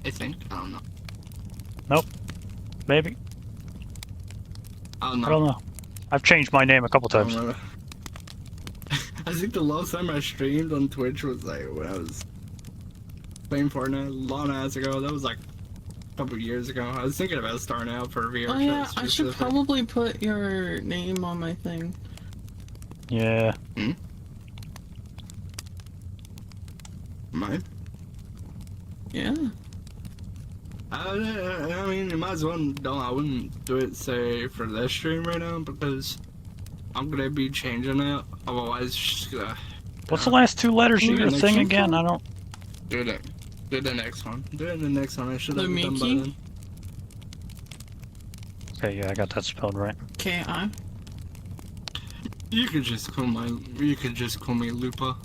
I think. I don't know. Nope. Maybe. I don't know. I don't know. I've changed my name a couple I don't times. remember. I think the last time I streamed on Twitch was like when I was playing Fortnite a long ass ago. That was like a couple years ago. I was thinking about starting out for VR. Oh yeah, I should probably put your name on my thing. Yeah. Hmm? Mine? Yeah. I mean, you might as well don't. I wouldn't do it, say, for this stream right now because I'm gonna be changing it. Otherwise, just What's the last two letters of your thing again? I don't. do it. Do the next one. Do it in the next one. I should have done by then. Okay, yeah, I got that spelled right. K-I. You could just call me Lupa.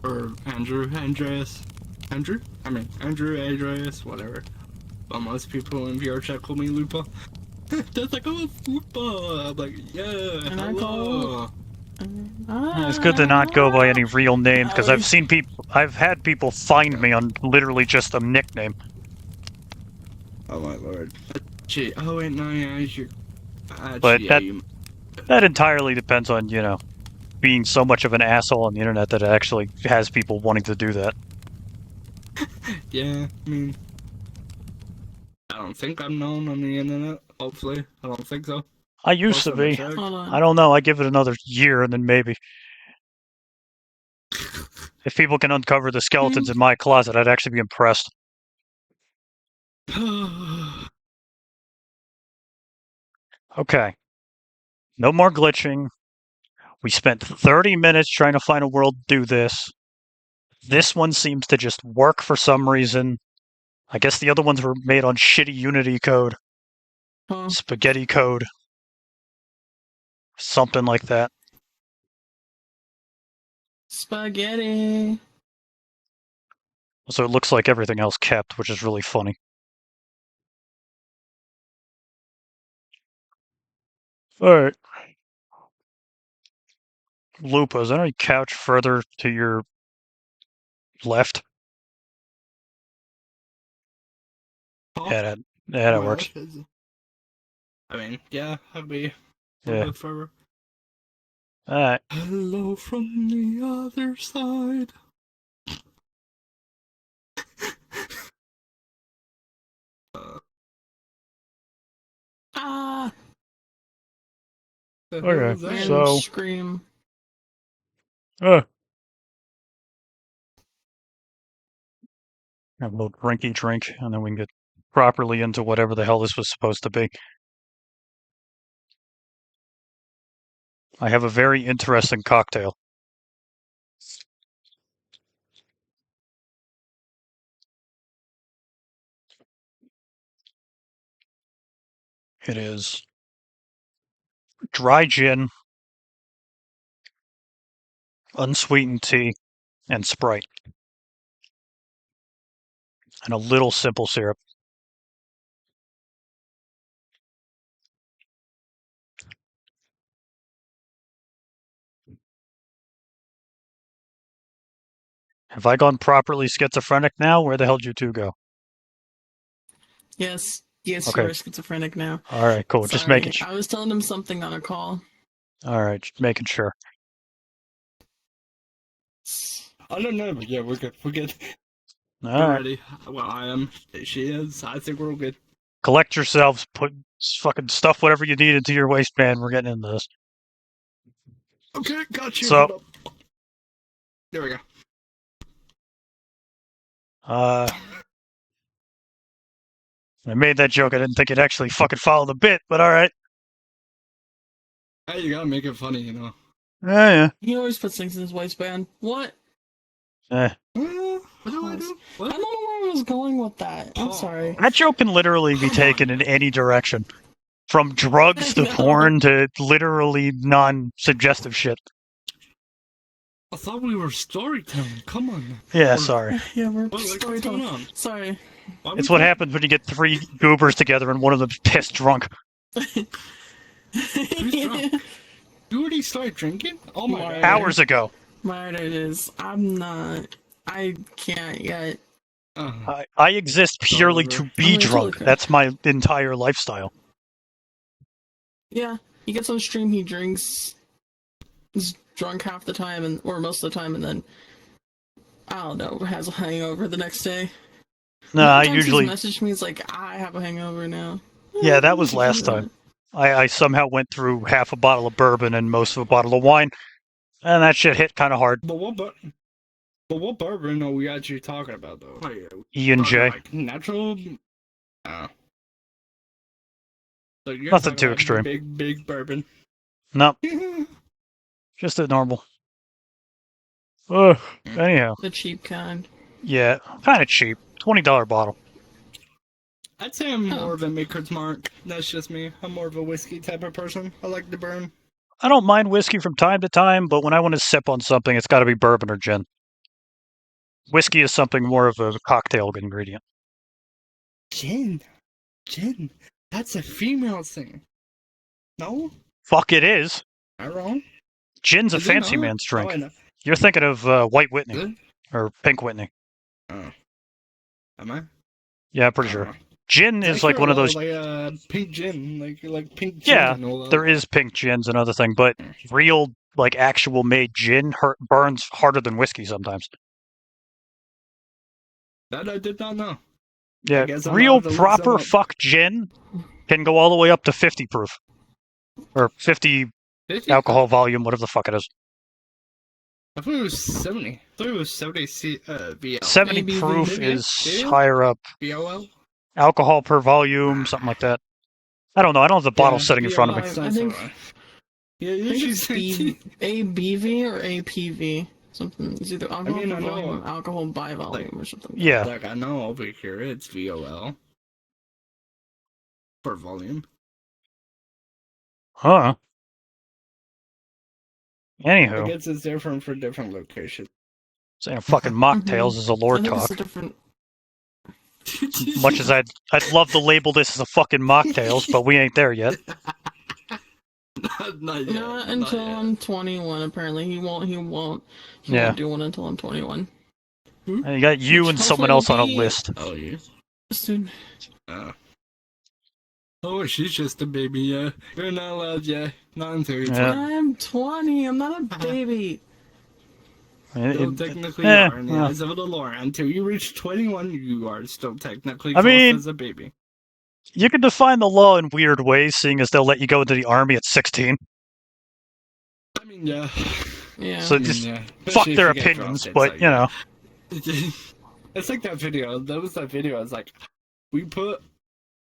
Or Andrew, Andreas. Andrew? I mean, Andrew, Andreas, whatever. But most people in VR chat call me Lupa. They're like, oh, Lupa! I'm like, yeah, And hello! It's good to not go by any real name, because I've had people find me on literally just a nickname. Oh my lord. Gee, oh wait, no, yeah, you... But yeah, that entirely depends on, you know, being so much of an asshole on the internet that it actually has people wanting to do that. Yeah, I mean... I don't think I'm known on the internet, hopefully. I don't think so. I used to be. Hold on. I don't know, I give it another year and then maybe. If people can uncover the skeletons in my closet, I'd actually be impressed. Okay. No more glitching. We spent 30 minutes trying to find a world to do this. This one seems to just work for some reason. I guess the other ones were made on shitty Unity code. Huh. Spaghetti code. Something like that. Spaghetti. So it looks like everything else kept, which is really funny. Alright. Lupa, is there any couch further to your left? Huh? Yeah, that works. I mean, yeah, I'd be Yeah. further. Alright. Hello from the other side. Ah! Okay, so... Scream. Have a little drinky drink, and then we can get properly into whatever the hell this was supposed to be. I have a very interesting cocktail. It is dry gin, unsweetened tea, and Sprite. And a little simple syrup. Have I gone properly schizophrenic now? Where the hell did you two go? Yes. Yes, Okay. you're schizophrenic now. Alright, cool. Sorry, Just making sure. I was telling him something on a call. Alright, just making sure. I don't know, but yeah, we're good. We're good. Alright. Ready. Well, I am. She is. I think we're all good. Collect yourselves, put fucking stuff whatever you need into your waistband. We're getting into this. Okay, got you. So- Hold up. There we go. I made that joke. I didn't think it'd actually fucking follow the bit, but alright. Hey, you gotta make it funny, you know. Yeah. He always puts things in his waistband. What? What do I do? I don't know where I was going with that. I'm sorry. That joke can literally be taken in any direction. From drugs to I know. porn to literally non-suggestive shit. I thought we were storytelling. Come on. Yeah, sorry. Yeah, we're What's going storytelling. on? Sorry. It's what happens when you get three goobers together and one of them's pissed drunk. Who's drunk? You already started drinking? Oh my god. Hours ago. Mine it is. I'm not. I can't yet. I exist purely over. to be I mean, drunk. totally. That's my entire lifestyle. Yeah, he gets on stream, he drinks, is drunk half the time, or most of the time, and then, I don't know, has a hangover the next day. No, How I many times usually. he's messaged me, he's like, I have a hangover now. Yeah, that was last time. I somehow went through half a bottle of bourbon and most of a bottle of wine, and that shit hit kind of hard. But what bourbon are we actually talking about though? Like, E&J. like natural. So you're Nothing talking too about extreme. big bourbon. No, just a normal. Ugh. Anyhow, The cheap kind. yeah, kind of cheap. $20 bottle. I'd say I'm more of a maker's mark. That's just me. I'm more of a whiskey type of person. I like to burn. I don't mind whiskey from time to time, but when I want to sip on something, it's got to be bourbon or gin. Whiskey is something more of a cocktail ingredient. Gin. That's a female thing. No? Fuck, it is. Am I wrong? Gin's a Is it fancy not? man's drink. Oh, I know. You're thinking of White Is Whitney it? or Pink Whitney. Oh. Am I? Yeah, pretty I sure. don't know. Gin is like hear one a of lot those. like pink gin, like pink gin. Yeah, and all that. there is pink gin's another thing, but real, like actual made gin burns harder than whiskey sometimes. That I did not know. Yeah, guess I'm real gonna have to look some proper up. fuck gin can go all the way up to 50 proof. Or 50 50? alcohol volume, whatever the fuck it is. I thought it was 70. I thought it was 70 VL. 70 ABV. proof Maybe, is yeah. higher up. VOL? Alcohol per volume, something like that. I don't know. I don't have the bottle sitting in front of me. I think- Yeah, I think she's it's ABV or APV. Something. It's either alcohol mean, by I know- volume, alcohol by volume, or something. Yeah. Like, I know over here it's VOL. For volume. Huh. I Anywho, guess it's different for different locations. saying fucking mocktails is a I lore think talk. it's a different. Much as I'd love to label this as a fucking mocktails, but we ain't there yet. Not yet. Not until I'm 21. Apparently, he won't. He won't do one until I'm 21. And you got you Which and someone hopefully else on a will be- list. Oh, yeah. Soon. Oh, she's just a baby, yeah. You're not allowed, yeah. Not until you're Yeah. 20. I'm 20. I'm not a baby. Still technically eh, you are in the well. eyes of the law. Until you reach 21, you are still technically I mean- as a baby. You can define the law in weird ways, seeing as they'll let you go into the army at 16. I mean, yeah. Yeah. So I mean, just yeah. fuck Especially if their you get opinions, drafted, but so, you know. It's like that video. That was that video. It's like, we put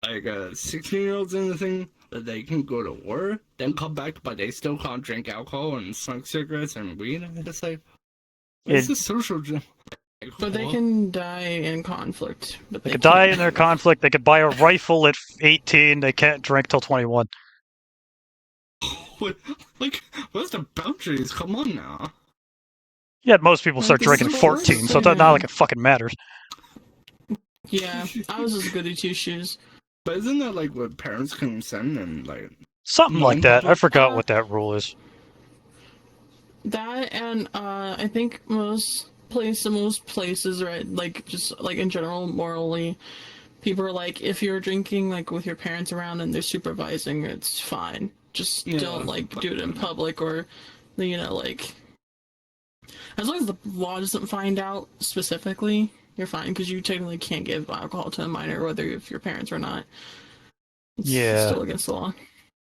like 16-year-olds in the thing that they can go to war, then come back, but they still can't drink alcohol and smoke cigarettes and weed. And it's like, it's a social. But they can die in conflict. But They could die in their conflict. They could buy a rifle at 18. They can't drink till 21. Like, what's the boundaries? Come on now. Yeah, most people start This is drinking the 14, worst so it's thing. not like it fucking matters. Yeah, I was just goody two shoes. But isn't that like what parents consent and like? Something like that. I Non-public? forgot what that rule is. That and I think most places, right? Like just like in general, morally, people are like, if you're drinking like with your parents around and they're supervising, it's fine. Just Yeah, don't like do it in public or, like. As long as the law doesn't find out specifically, you're fine because you technically can't give alcohol to a minor, whether if your parents or not. It's Yeah. still against the law.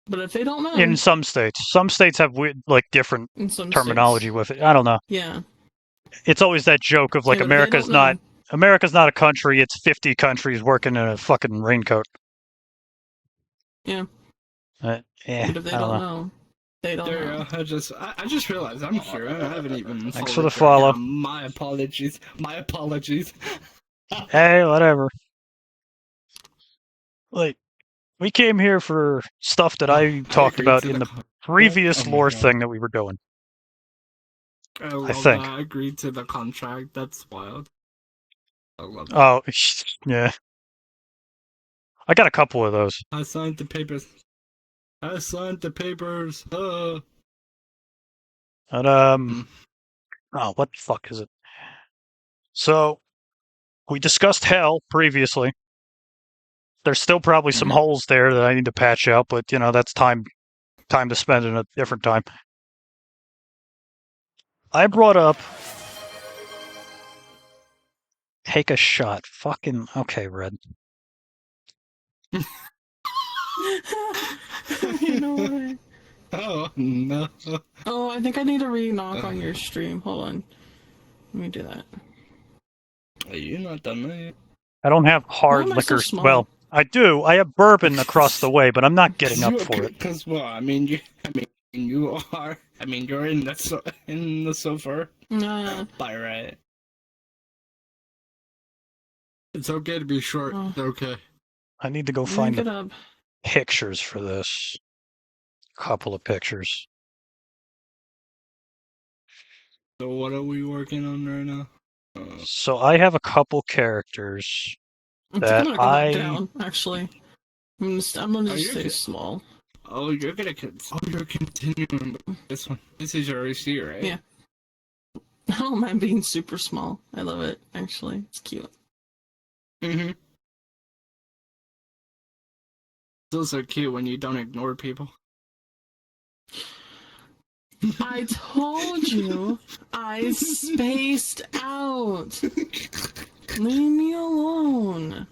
But if they don't know, In some states have weird, like different in some terminology states, with it. I don't know. yeah, It's always that joke of like Yeah, but if they don't America's not a country. It's 50 countries working in a fucking raincoat. Yeah. But if they I don't know. know, they don't There you know. go. I just realized I'm here. I haven't even. Thanks for followed the your- follow. My apologies. My apologies. Hey, whatever. Like, we came here for stuff that I talked agreed about to in the con- previous Oh my lore God. thing that we were doing. I love think. that. I agreed to the contract. That's wild. I love that. Oh, yeah. I got a couple of those. I signed the papers. I signed the papers. And, oh, what the fuck is it? So, we discussed hell previously. There's still probably some Mhm. holes there that I need to patch out, but that's time to spend in a different time. I brought up take a shot. Fucking okay, Red. You know what? Oh no. Oh, I think I need to re-knock on your stream. Hold on. Let me do that. Are you not done that yet? I don't have Why hard am I so liquor. small? Well, I do. I have bourbon across the way, but I'm not getting up for it. Because well, I mean, you are. I mean, you're in the sofa Nah. by right. It's okay to be short. Oh. It's okay. I need to go Let me find get the up. pictures for this. Couple of pictures. So what are we working on right now? So I have a couple characters I think that I'm gonna go back down, actually. I'm gonna just stay small. Oh, you're continuing with this one. This is your AC, right? Yeah. I don't mind being super small. I love it, actually. It's cute. Mm-hmm. It's also cute when you don't ignore people. I told you I spaced out. Leave me alone.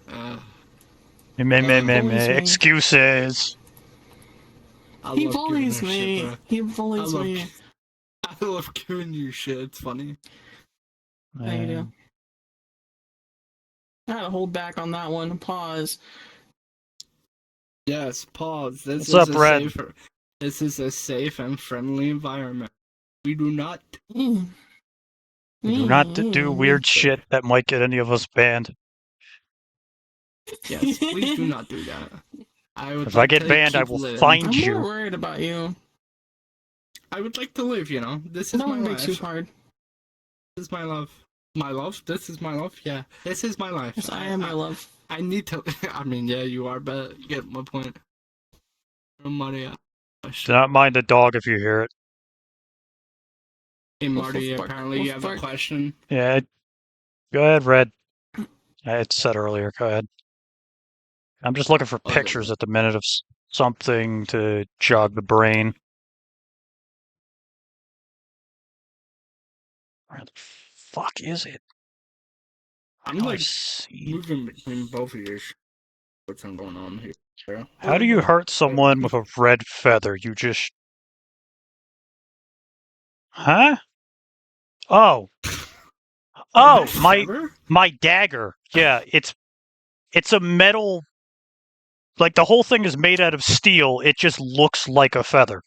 Excuses. He bullies me. Shit, He bullies me. I love giving you shit. It's funny. How you do? I had to hold back on that one. Pause. Yes, pause. What's up, Red? This is a safe and friendly environment. We do not. We do not do weird shit that might get any of us banned. Yes, please do not do that. If I get banned, I will find I'm you. more worried about you. I would like to live, you know. This is my Don't be life. too hard. This is my love. My love? This is my love? Yeah. This is my life. Yes, I am your love. I need to. I mean, yeah, you are, but you get my point. Marty, Do not mind the dog if you hear it. Hey, Marty, apparently you have a question. Yeah. Go ahead, Red. I had said earlier. Go ahead. I'm just looking for pictures at the minute of something to jog the brain. Where the fuck is it? I'm like moving between both of yours. What's going on here? How do you hurt someone with a red feather? You just... Huh? Oh. Oh, my dagger. Yeah, it's a metal... Like, the whole thing is made out of steel. It just looks like a feather.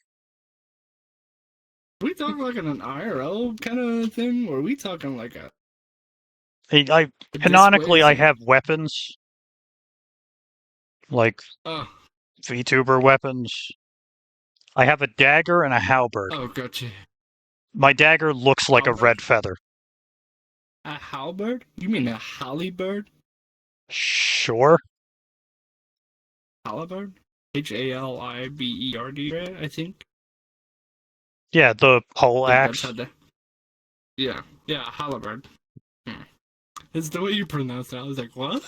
Are we talking like an IRL kind of thing, or are we talking like a... Canonically, I have weapons. Like, VTuber weapons. I have a dagger and a halberd. Oh, gotcha. My dagger looks like a red feather. A halberd? You mean a halibird? Sure. Halibird? Haliberd, right? I think. Yeah, the pole axe. Yeah, haliberd. It's the way you pronounce it. I was like, what?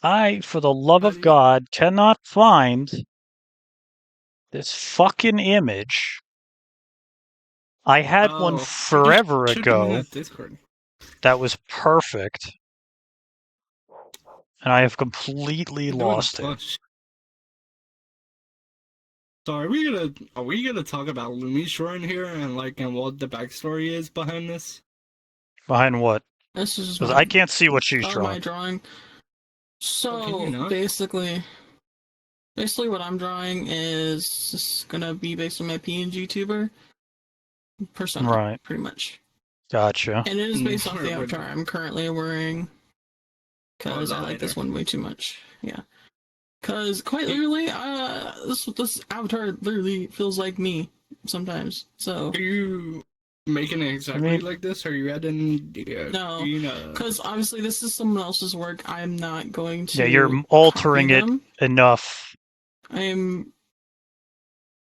I, for the love of God, cannot find this fucking image. I had one forever ago that was perfect, and I have completely lost it. So are we gonna talk about Lumi Shore in here and what the backstory is behind this? Behind what? This is because I can't see what she's drawing. My drawing. So basically what I'm drawing is gonna be based on my PNG tuber persona, right? Pretty much. Gotcha. And it is based off the avatar I'm currently wearing because I like this one way too much. Yeah. Because quite literally, this avatar literally feels like me sometimes. So. Are you making it exactly like this, or are you adding? No, because obviously this is someone else's work. I'm not going to. Yeah, you're altering it enough. I'm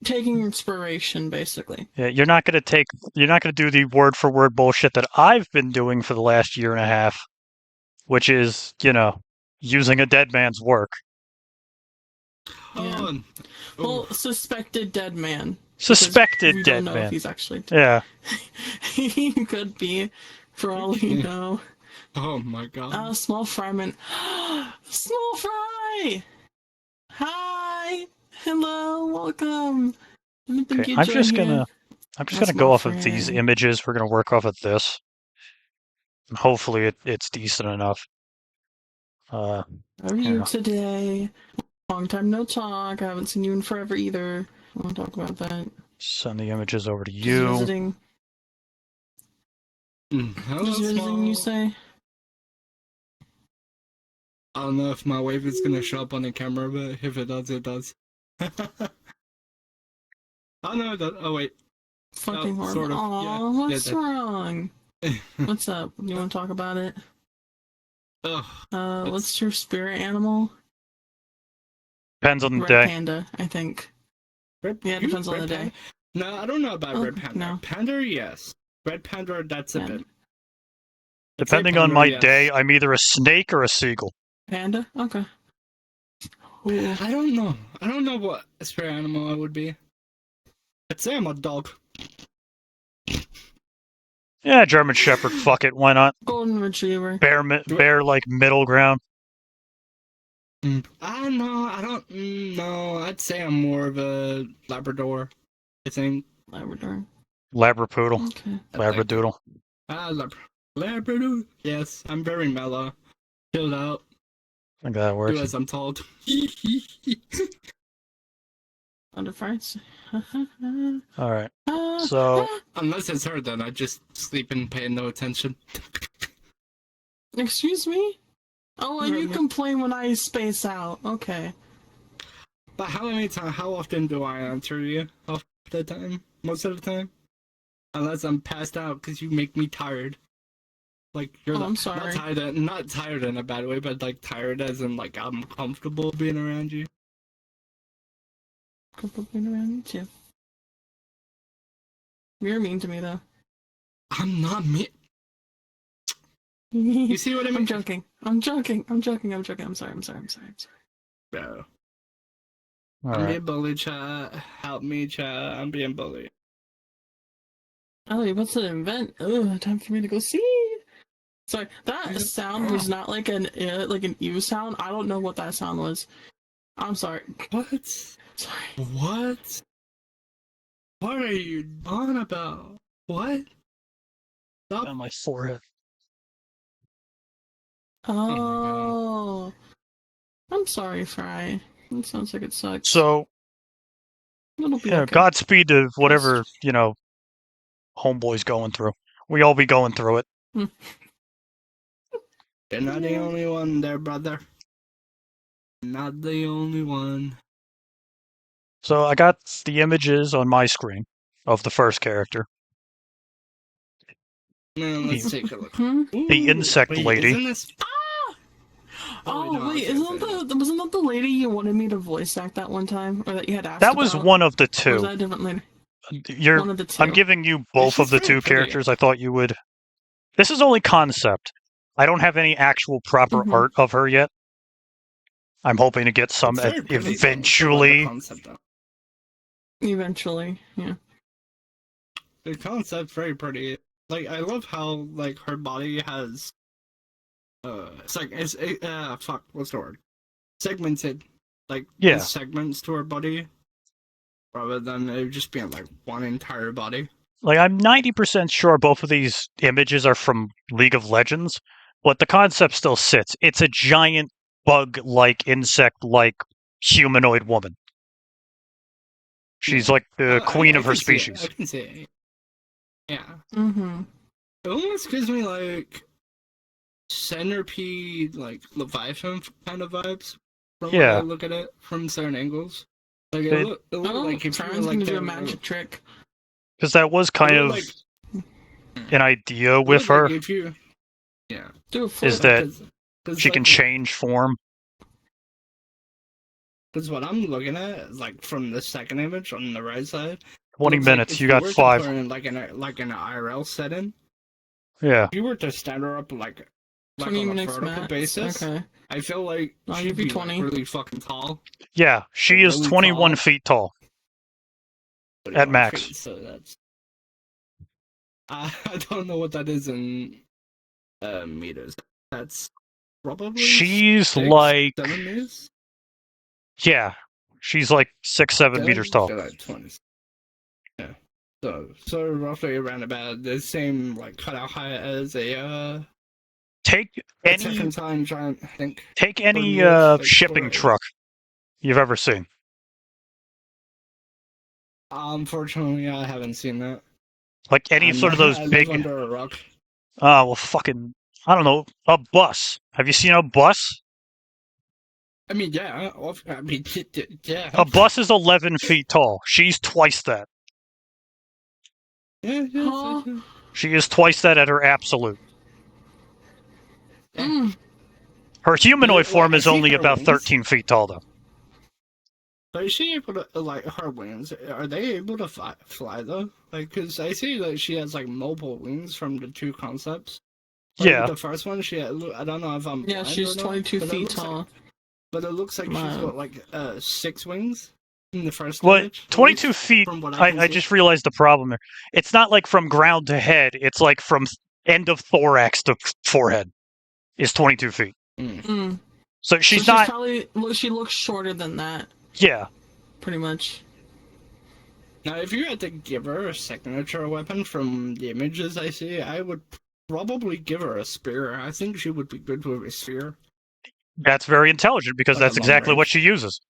taking inspiration, basically. Yeah, you're not gonna do the word for word bullshit that I've been doing for the last year and a half, which is, using a dead man's work. Yeah. Oh, Well, suspected dead man. Suspected we dead don't know man. if he's actually dead. Yeah. He could be, for all we know. oh my god. Small fryman. Small fry! Hi! Hello, welcome. I didn't think Okay, you'd I'm join just here. gonna That's go my off of these friend. images. We're gonna work off of this. And hopefully it's decent enough. How are you today? Long time no talk. I haven't seen you in forever either. I want to talk about that. Send the images over to Just you. visiting. Hello, Just visiting, you say? I don't know if my wave is gonna show up on the camera, but if it does, it does. Oh no, it does. Oh wait. Fucking horrible. Sort of. Aw, Yeah. what's wrong? What's up? You want to talk about it? What's your spirit animal? Depends on the Red day. panda, I think. Red, Yeah, it depends on the day. No, I don't know about red panda. No. Panda, yes. Red panda, that's a bit. Depending on my day, I'm either a snake or a seagull. Panda? Okay. Ooh. I don't know. I don't know what spirit animal I would be. I'd say I'm a dog. Yeah, German Shepherd. Fuck it, why not? Golden Retriever. Bear like middle ground. No, I don't. No, I'd say I'm more of a Labrador. I think. Labrador. Labrapoodle. Okay. Labradoodle. Labrador. Yes, I'm very mellow. Chilled out. I think that works. Do as I'm told. Under fries. Alright. So. Unless it's her, then I just sleep and pay no attention. Excuse me? Oh, and you complain when I space out. Okay. But how often do I answer you? Half the time? Most of the time? Unless I'm passed out because you make me tired. Like, you're I'm sorry. Not tired in a bad way, but like tired as in like I'm comfortable being around you. Comfortable being around you too. You're mean to me though. I'm not mean. You see what I mean? I'm joking. I'm sorry. Bro. All I'm right. being bullied, chat. Help me, chat. I'm being bullied. Ellie, what's an event? Oh, time for me to go see. Sorry, that sound was not like an ew sound. I don't know what that sound was. I'm sorry. What? Sorry. What? What are you on about? What? Stop. On my forehead. Oh. I'm sorry, Fry. That sounds like it sucks. So, It'll be okay. Godspeed to whatever, homeboy's going through. We all be going through it. You're not the only one there, brother. Not the only one. So I got the images on my screen of the first character. Now let's take a look. The insect lady. Isn't this... wasn't that the lady you wanted me to voice act that one time, or that you had asked? That was about? one of the Or two. was that a different lady? One of the two. I'm giving you both of the two characters. I thought you would. This is only concept. I don't have any actual proper art of her yet. I'm hoping to get some eventually. Eventually, yeah. The concept's very pretty. Like, I love how like her body has fuck, what's the word? Segmented. Like, segments to her body. Rather than it just being like one entire body. Like, I'm 90% sure both of these images are from League of Legends, but the concept still sits. It's a giant bug-like, insect-like humanoid woman. She's like the queen of her species. I can see it. Yeah. Mm-hmm. It almost gives me like centipede, like Leviathan kind of vibes from when I look at it from certain angles. Like it look like if you were like do a magic trick. Because that was kind of an idea with her. Like is that she can change form. Because what I'm looking at is like from the second image on the right side. 20 looks like minutes. if You got were to 5. put her in like an IRL setting, Yeah. if you were to stand her up like 20 on a minutes vertical max. basis, Okay. I feel like I'll she'd give you be 20. like really fucking tall. Yeah. She is Really 21 tall. feet tall. At 31 max. feet, so that's. I don't know what that is in meters. That's probably She's 6, like. 7 meters. Yeah. She's like 6, 7 meters tall. They're like 20. Yeah. So roughly around about the same like cutout height as a Take any second time giant, I think. take any Like shipping story. truck you've ever seen. Unfortunately, I haven't seen that. Like any sort of those I big. live under a rock. Well, fucking. I don't know. A bus. Have you seen a bus? I mean, yeah. I mean, yeah. A bus is 11 feet tall. She's twice that. Yeah, Huh? She is twice that at her absolute. Mm. Her humanoid Well, form I is see only her about wings. 13 feet tall, though. But is she able to, like, her wings, are they able to fly though? Like, because I see that she has, like, mobile wings from the 2 concepts. Like, Yeah. with the first one, she had, I don't know if I'm Yeah, blind she's or not, 22 but it feet looks tall. Like, but it looks like she's Wow. got, like, 6 wings in the first What? image. 22 feet. From what I can I see. just realized the problem there. It's not like from ground to head. It's like from end of thorax to forehead. Is 22 feet. Mm. So she's so not. Probably, she looks shorter than that, Yeah. pretty much. Now, if you had to give her a signature weapon from the images I see, I would probably give her a spear. I think she would be good with a spear. That's very intelligent because Like a that's long exactly what range. she uses.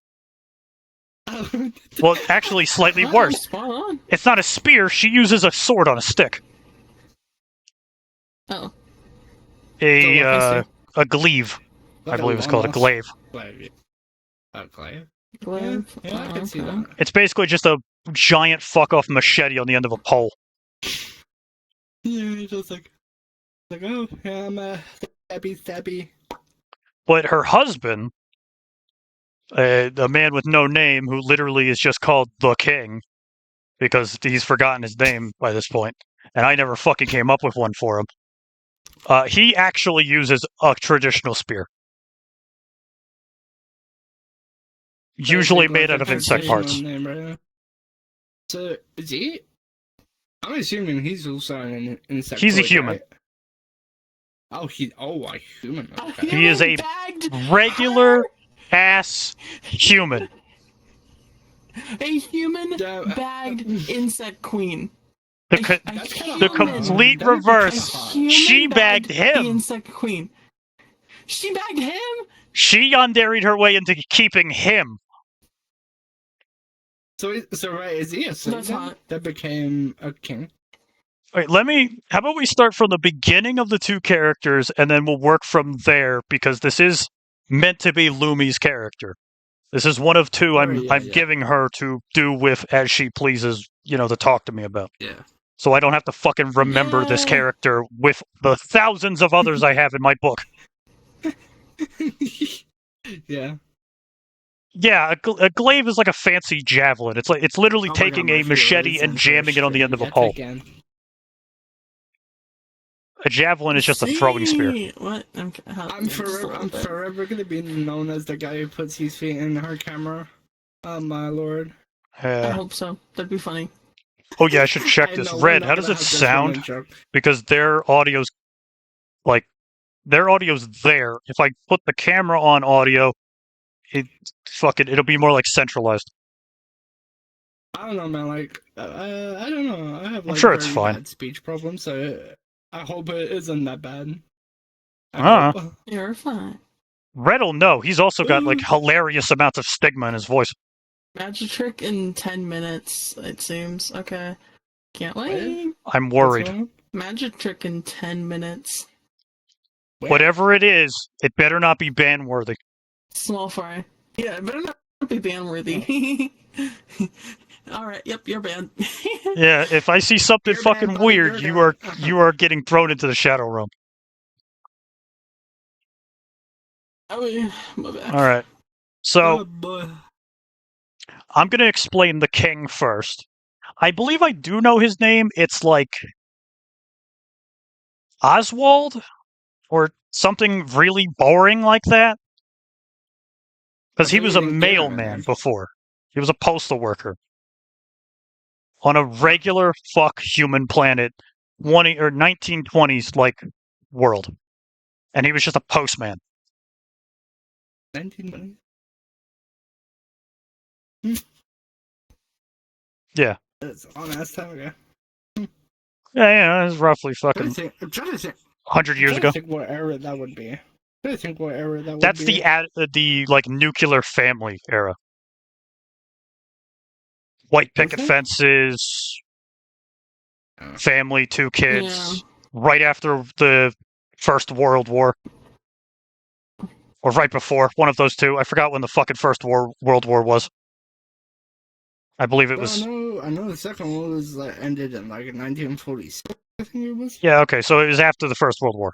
Well, actually, slightly Oh, worse. spot on. It's not a spear. She uses a sword on a stick. Oh. A glaive. Like I believe it's called a glaive. Glaive. A glaive? Glaive. Yeah, I can see Okay. that. It's basically just a giant fuck-off machete on the end of a pole. Yeah, it's just like, oh, yeah, I'm a stabby. But her husband, a man with no name who literally is just called the King, because he's forgotten his name by this point, and I never fucking came up with one for him. He actually uses a traditional spear. Usually made out of insect parts. Name, right? So, is he? I'm assuming he's also an insect. He's a human. Right? Oh, a human. Okay. He is a regular ass human. A human Yeah, bagged insect queen. The complete reverse. She bagged him. The insect queen. She bagged him? She yanderied her way into keeping him. So right, is he a citizen that became a king? Wait, how about we start from the beginning of the 2 characters, and then we'll work from there, because this is meant to be Lumi's character. This is one of 2 I'm giving her to do with as she pleases, to talk to me about. Yeah. So I don't have to fucking remember this character with the thousands of others I have in my book. Yeah. Yeah, a glaive is like a fancy javelin. It's literally taking a machete and jamming it on the end of a pole. A javelin is just a throwing spear. What? I'm forever gonna be known as the guy who puts his feet in her camera. Oh my lord. I hope so. That'd be funny. Oh yeah, I should check this. Red, how does it sound? Because their audio's there. If I put the camera on audio, it'll be more like centralized. I don't know, man. Like, I don't know. I have I'm sure it's very fine. bad speech problems, so I hope it isn't that bad. You're fine. Red'll know. He's also got like hilarious amounts of stigma in his voice. Magic trick in 10 minutes, it seems. Okay. Can't wait. I'm worried. Magic trick in 10 minutes. Whatever it is, it better not be ban worthy. Small fry. Yeah, it better not be ban worthy. Alright, yep, you're banned. Yeah, if I see something fucking weird, you are getting thrown into the shadow realm. Oh yeah, my bad. Alright. So I'm going to explain the king first. I believe I do know his name. It's like Oswald or something really boring like that. Because he was a mailman before. He was a postal worker on a regular fuck human planet, 1920s like world, and he was just a postman. 1920. Yeah. That's a long ass time ago. Yeah, it was roughly fucking I'm trying to think. 100 years ago. I'm trying to think what era that would be. I'm trying to think what era that would That's be. the like nuclear family era. White picket fences, family, 2 kids, right after the First World War. Or right before, one of those two. I forgot when the fucking First World War was. I believe it was... I know the second one was ended in like 1946, I think it was. Yeah, okay, so it was after the First World War.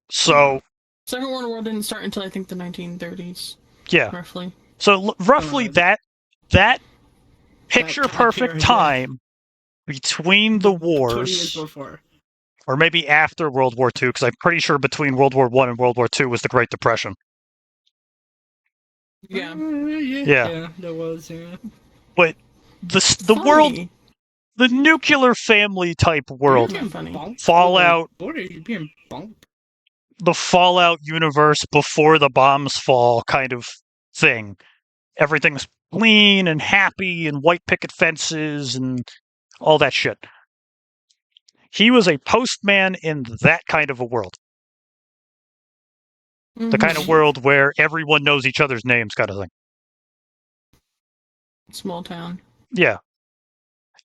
So... Second World War didn't start until I think the 1930s. Yeah. Roughly. So roughly that picture-perfect time between the wars... 20 years before. Or maybe after World War II, because I'm pretty sure between World War I and World War II was the Great Depression. Yeah. Yeah, there was, yeah. But the world, the nuclear family type world, Fallout, the Fallout universe before the bombs fall kind of thing. Everything's clean and happy and white picket fences and all that shit. He was a postman in that kind of a world. Mm-hmm. The kind of world where everyone knows each other's names kind of thing. Small town. Yeah.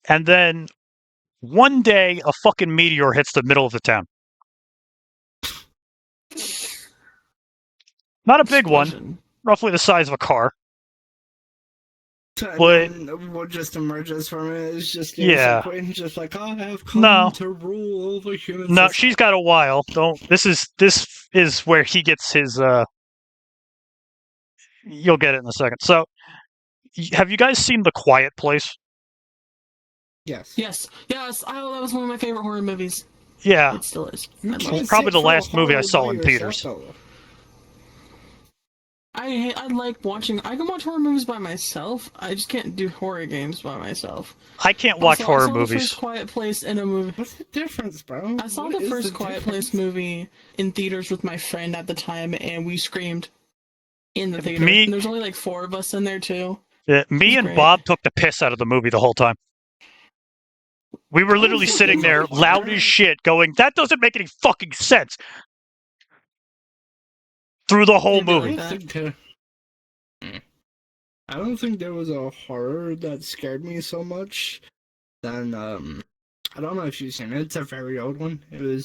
And then one day a fucking meteor hits the middle of the town. Not a big one. Roughly the size of a car. But what just emerges from it is just just like, I have come to rule over humans. No, she's got a while. This is where he gets his you'll get it in a second. So have you guys seen The Quiet Place? Yes. Oh, that was one of my favorite horror movies. Yeah. It still is. Probably the last movie I saw in theaters. I like watching. I can watch horror movies by myself. I just can't do horror games by myself. I can't watch horror movies. I saw the first Quiet Place in a movie. What's the difference, bro? I saw the first Quiet Place movie in theaters with my friend at the time, and we screamed in the theater. And there's only like 4 of us in there too. Yeah, me and Bob took the piss out of the movie the whole time. We were literally sitting there, loud as shit, going, "That doesn't make any fucking sense." Through the whole movie. I don't think there was a horror that scared me so much than I don't know if you've seen it. It's a very old one.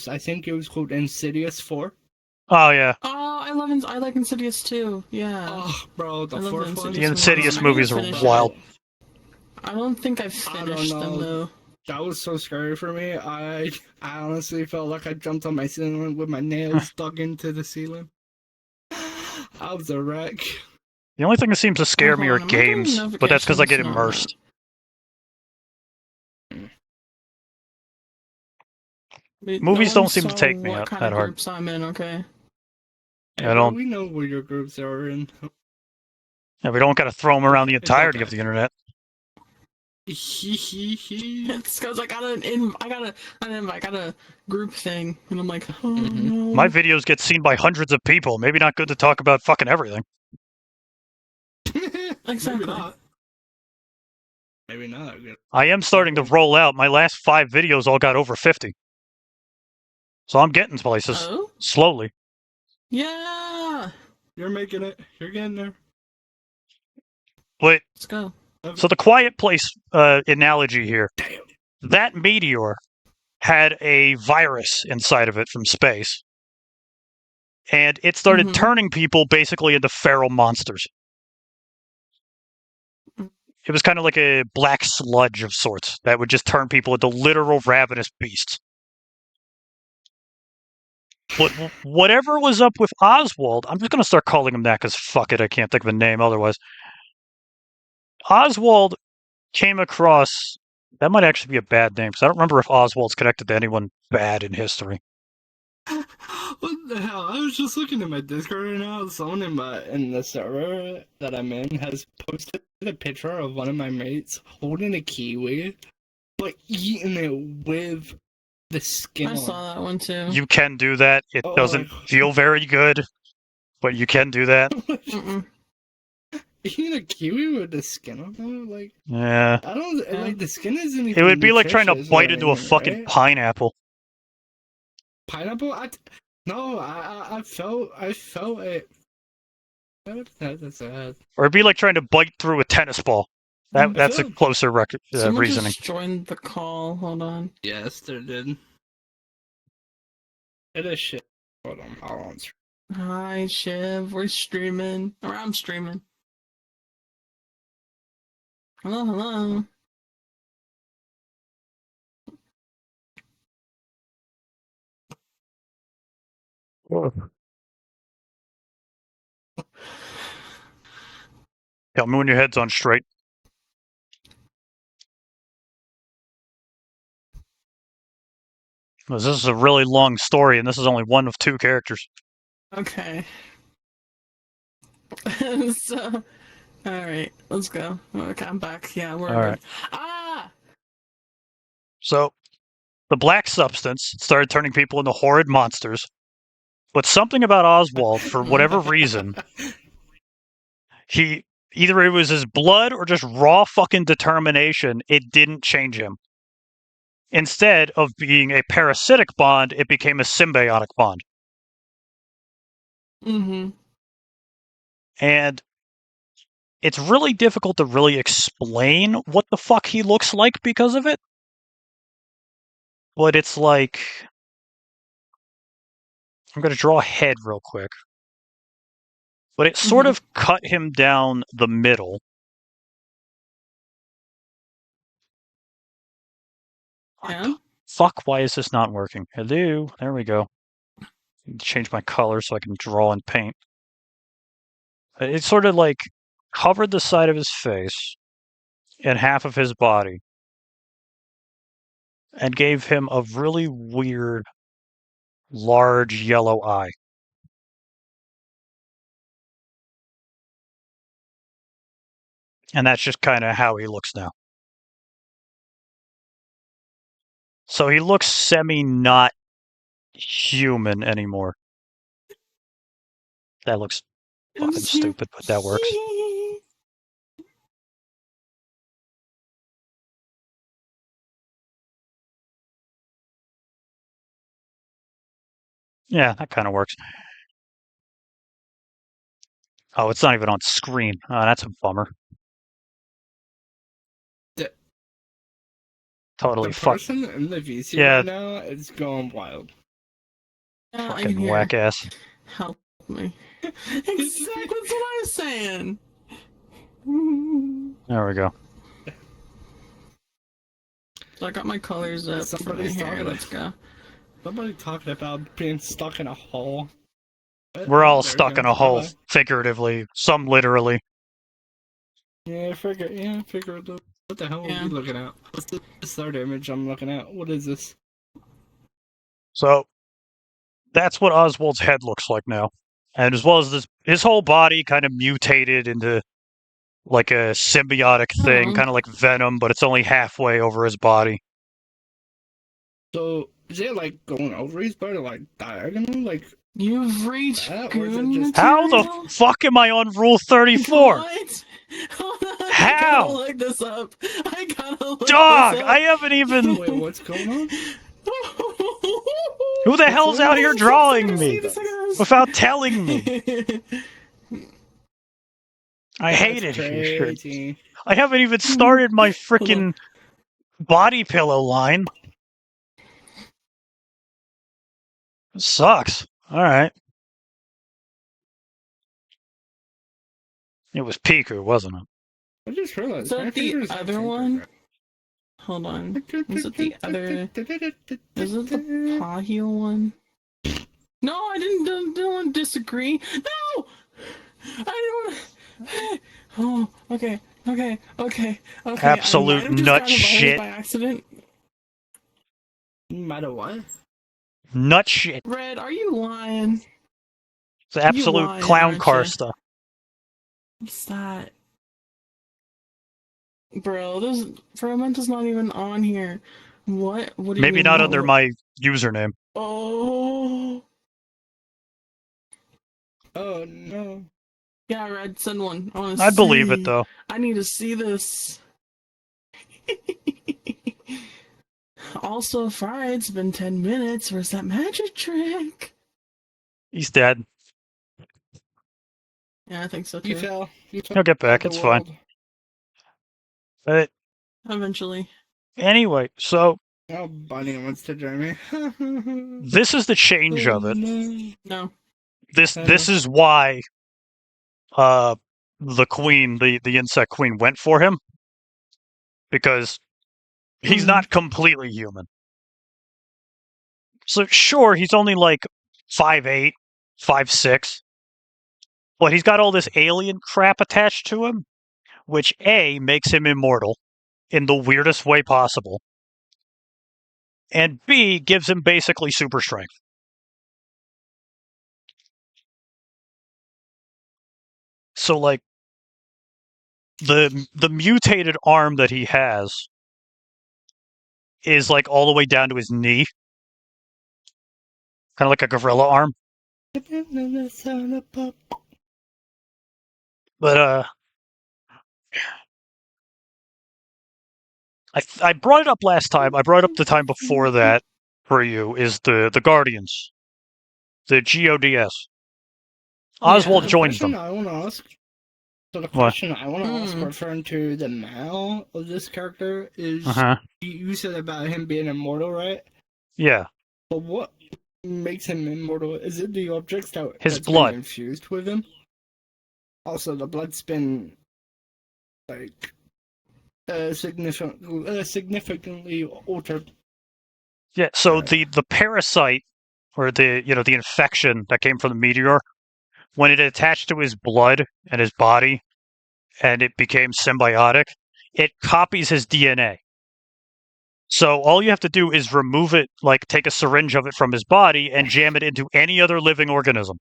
I think it was called Insidious 4. Oh yeah. Oh, I like Insidious too. Yeah. Oh, bro, the 4th one. The Insidious movies are wild. I don't think I've finished them though. That was so scary for me. I honestly felt like I jumped on my ceiling with my nails dug into the ceiling. I was a wreck. The only thing that seems to scare me are games, but that's because I get immersed. Movies don't seem to take me out that hard. I'm in, okay? We know where your groups are in. Yeah, we don't gotta throw them around the entirety of the internet. It's because I got a group thing, and I'm like, oh no. My videos get seen by hundreds of people. Maybe not good to talk about fucking everything. Exactly. Maybe not. I am starting to roll out. My last 5 videos all got over 50. So I'm getting places. Slowly. Yeah! You're making it. You're getting there. But, let's go. So the Quiet Place analogy here. Damn. That meteor had a virus inside of it from space. And it started turning people basically into feral monsters. It was kind of like a black sludge of sorts that would just turn people into literal ravenous beasts. But whatever was up with Oswald, I'm just going to start calling him that because fuck it, I can't think of a name otherwise. Oswald came across. That might actually be a bad name because I don't remember if Oswald's connected to anyone bad in history. What the hell? I was just looking at my Discord right now. Someone in the server that I'm in has posted a picture of one of my mates holding a kiwi, but eating it with the skin I on. saw that one too. You can do that. It doesn't feel very good, but you can do that. Eating a kiwi with the skin on it? Like, Yeah. I don't like the skin isn't even. It would be like trying to nutritious bite or into a anything, fucking right? pineapple. Pineapple? No, I felt it. That's sad. Or it'd be like trying to bite through a tennis ball. That's a closer Someone reasoning. just joined the call. Hold on. Yes, there did. It is shit. Hold on, I'll answer. Hi, Shiv. We're streaming. Or I'm streaming. Hello, hello. Tell me when your head's on straight. This is a really long story, and this is only one of 2 characters. Okay. So, alright, let's go. Okay, I'm back. Yeah, we're All right. Ah! So, the black substance started turning people into horrid monsters. But something about Oswald, for whatever reason, either it was his blood or just raw fucking determination, it didn't change him. Instead of being a parasitic bond, it became a symbiotic bond. Mm-hmm. And it's really difficult to really explain what the fuck he looks like because of it. But it's like... I'm going to draw a head real quick. But it sort of cut him down the middle. Yeah? Fuck, why is this not working? Hello? There we go. Change my color so I can draw and paint. It sort of like covered the side of his face and half of his body and gave him a really weird, large yellow eye. And that's just kind of how he looks now. So he looks semi-not human anymore. That looks fucking stupid, but that works. Yeah, that kind of works. Oh, it's not even on screen. Oh, that's a bummer. Totally The person in the VC right now is going wild. Fucking whack ass. Help me. Exactly, that's what I was saying. There we go. So I got my colors up. Somebody's here. Let's go. Somebody talking about being stuck in a hole. We're all stuck in a hole, figuratively, some literally. Yeah, figuratively. What the hell are you looking at? What's the third image I'm looking at? What is this? So, that's what Oswald's head looks like now. And as well as his whole body kind of mutated into like a symbiotic thing, kind of like Venom, but it's only halfway over his body. So, is it like going over his body, like diagonal? Like, you've reached goon How the fuck am I on Rule 34? What? How? I gotta look this up. Dog, I haven't even... Wait, what's going on? Who the hell's out here drawing me without telling me? I hate it here. I haven't even started my freaking body pillow line. It sucks. Alright. It was Piku, wasn't it? I just realized. Is that the other one? Hold on. Is it the other... Is it the paw heel one? No, I didn't want to disagree. No! I didn't want to. Oh, okay. I might Absolute have just nut gotten a virus shit. by accident. No matter what. Nut shit. Red, are you lying? It's absolute lying, clown aren't car ya? stuff. What's that? Bro, this Fermenta's not even on here. What? What do you Maybe mean? not under What? my username. Oh. Oh no. Yeah, Red, send one. I want to I'd believe it see. though. I need to see this. Also, Fry, it's been 10 minutes. Where's that magic trick? He's dead. Yeah, I think so You too. fell. You fell He'll get back. the It's fine. world. But Eventually. anyway, so Oh, Bunny wants to join me. this is the change of it. No. No. This is why the queen, the insect queen, went for him, because he's Mhm. not completely human. So sure, he's only like 5'8", 5'6", but he's got all this alien crap attached to him, which A, makes him immortal in the weirdest way possible, and B, gives him basically super strength. So like the mutated arm that he has is like all the way down to his knee, kind of like a gorilla arm. But I brought it up last time. I brought it up the time before that for you. Is the Guardians, the GODS? Oswald Yeah. joins them. I want to ask. So the What? question I want to ask, Mm. referring to the male of this character, is Uh-huh. you said about him being immortal, right? Yeah. But what makes him immortal? Is it the objects His that's blood. been infused with him? Also, the blood's been like significantly altered. Yeah. So the parasite, or the infection that came from the meteor, when it attached to his blood and his body, and it became symbiotic, it copies his DNA. So all you have to do is remove it, like take a syringe of it from his body and jam it into any other living organism.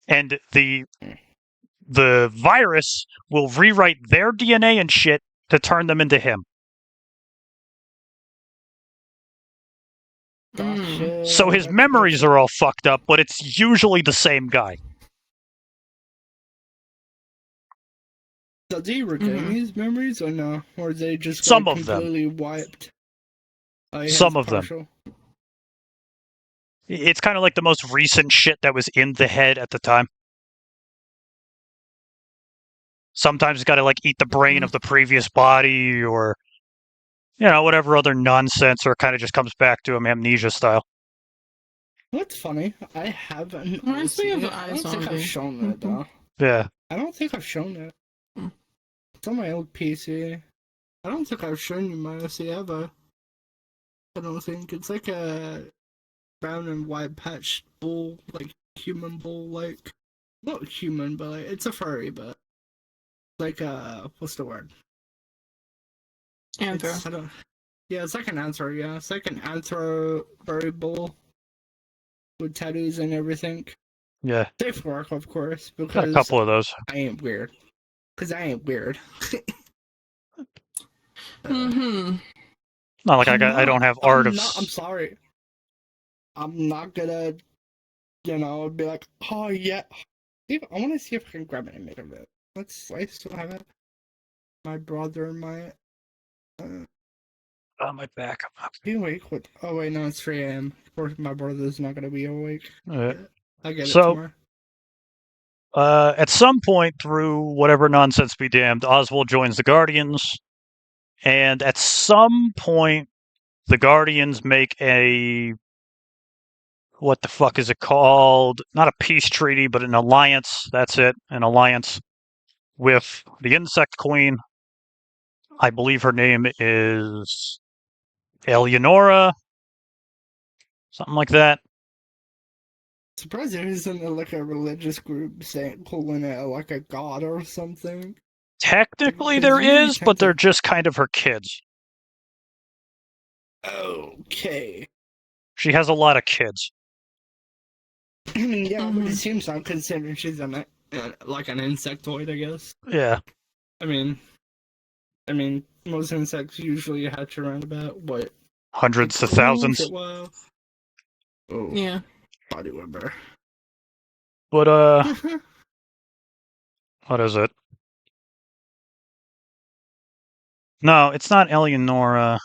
And the virus will rewrite their DNA and shit to turn them into him. Gotcha. So his memories are all fucked up, but it's usually the same guy. Does he regain his memories or no? Or are they just Some like of them. completely wiped? Some of them. It's kind of like the most recent shit that was in the head at the time. Sometimes you gotta like eat the brain of the previous body, or whatever other nonsense, or it kind of just comes back to him amnesia style. What's funny, I haven't. Reminds me of I don't think I've shown that though. Yeah. I don't think I've shown that. It's on my old PC. I don't think I've shown you my OC ever. I don't think. It's like a brown and white patched bull, like human bull, like. Not human, but like, it's a furry, but. Like, what's the word? Anthro. Yeah, it's like an anthro, yeah. It's like an anthro furry bull. With tattoos and everything. Yeah. Safe work, of course, because. Got a couple of those. I ain't weird. Because I ain't weird. Not like I don't have art of. I'm sorry. I'm not gonna, be like, oh yeah. I want to see if I can grab an image of it. I still have it. My brother, my. My back. Be awake. What? Oh wait, no, it's 3 a.m. Of course, my brother's not gonna be awake. I get it tomorrow. At some point through whatever nonsense be damned, Oswald joins the Guardians, and at some point, the Guardians make a, what the fuck is it called? Not a peace treaty, but an alliance. That's it, an alliance with the Insect Queen. I believe her name is Eleonora, something like that. Surprised there isn't like a religious group saying calling it like a god or something. Technically, Because there usually is, but tend they're to. just kind of her kids. Okay. She has a lot of kids. I mean, yeah, but it Mhm. seems so considering she's like an insectoid, I guess. Yeah. I mean, most insects usually hatch around about what? Hundreds to thousands. Wow. Oh, Yeah. body whimper. But, what is it? No, it's not Eleonora.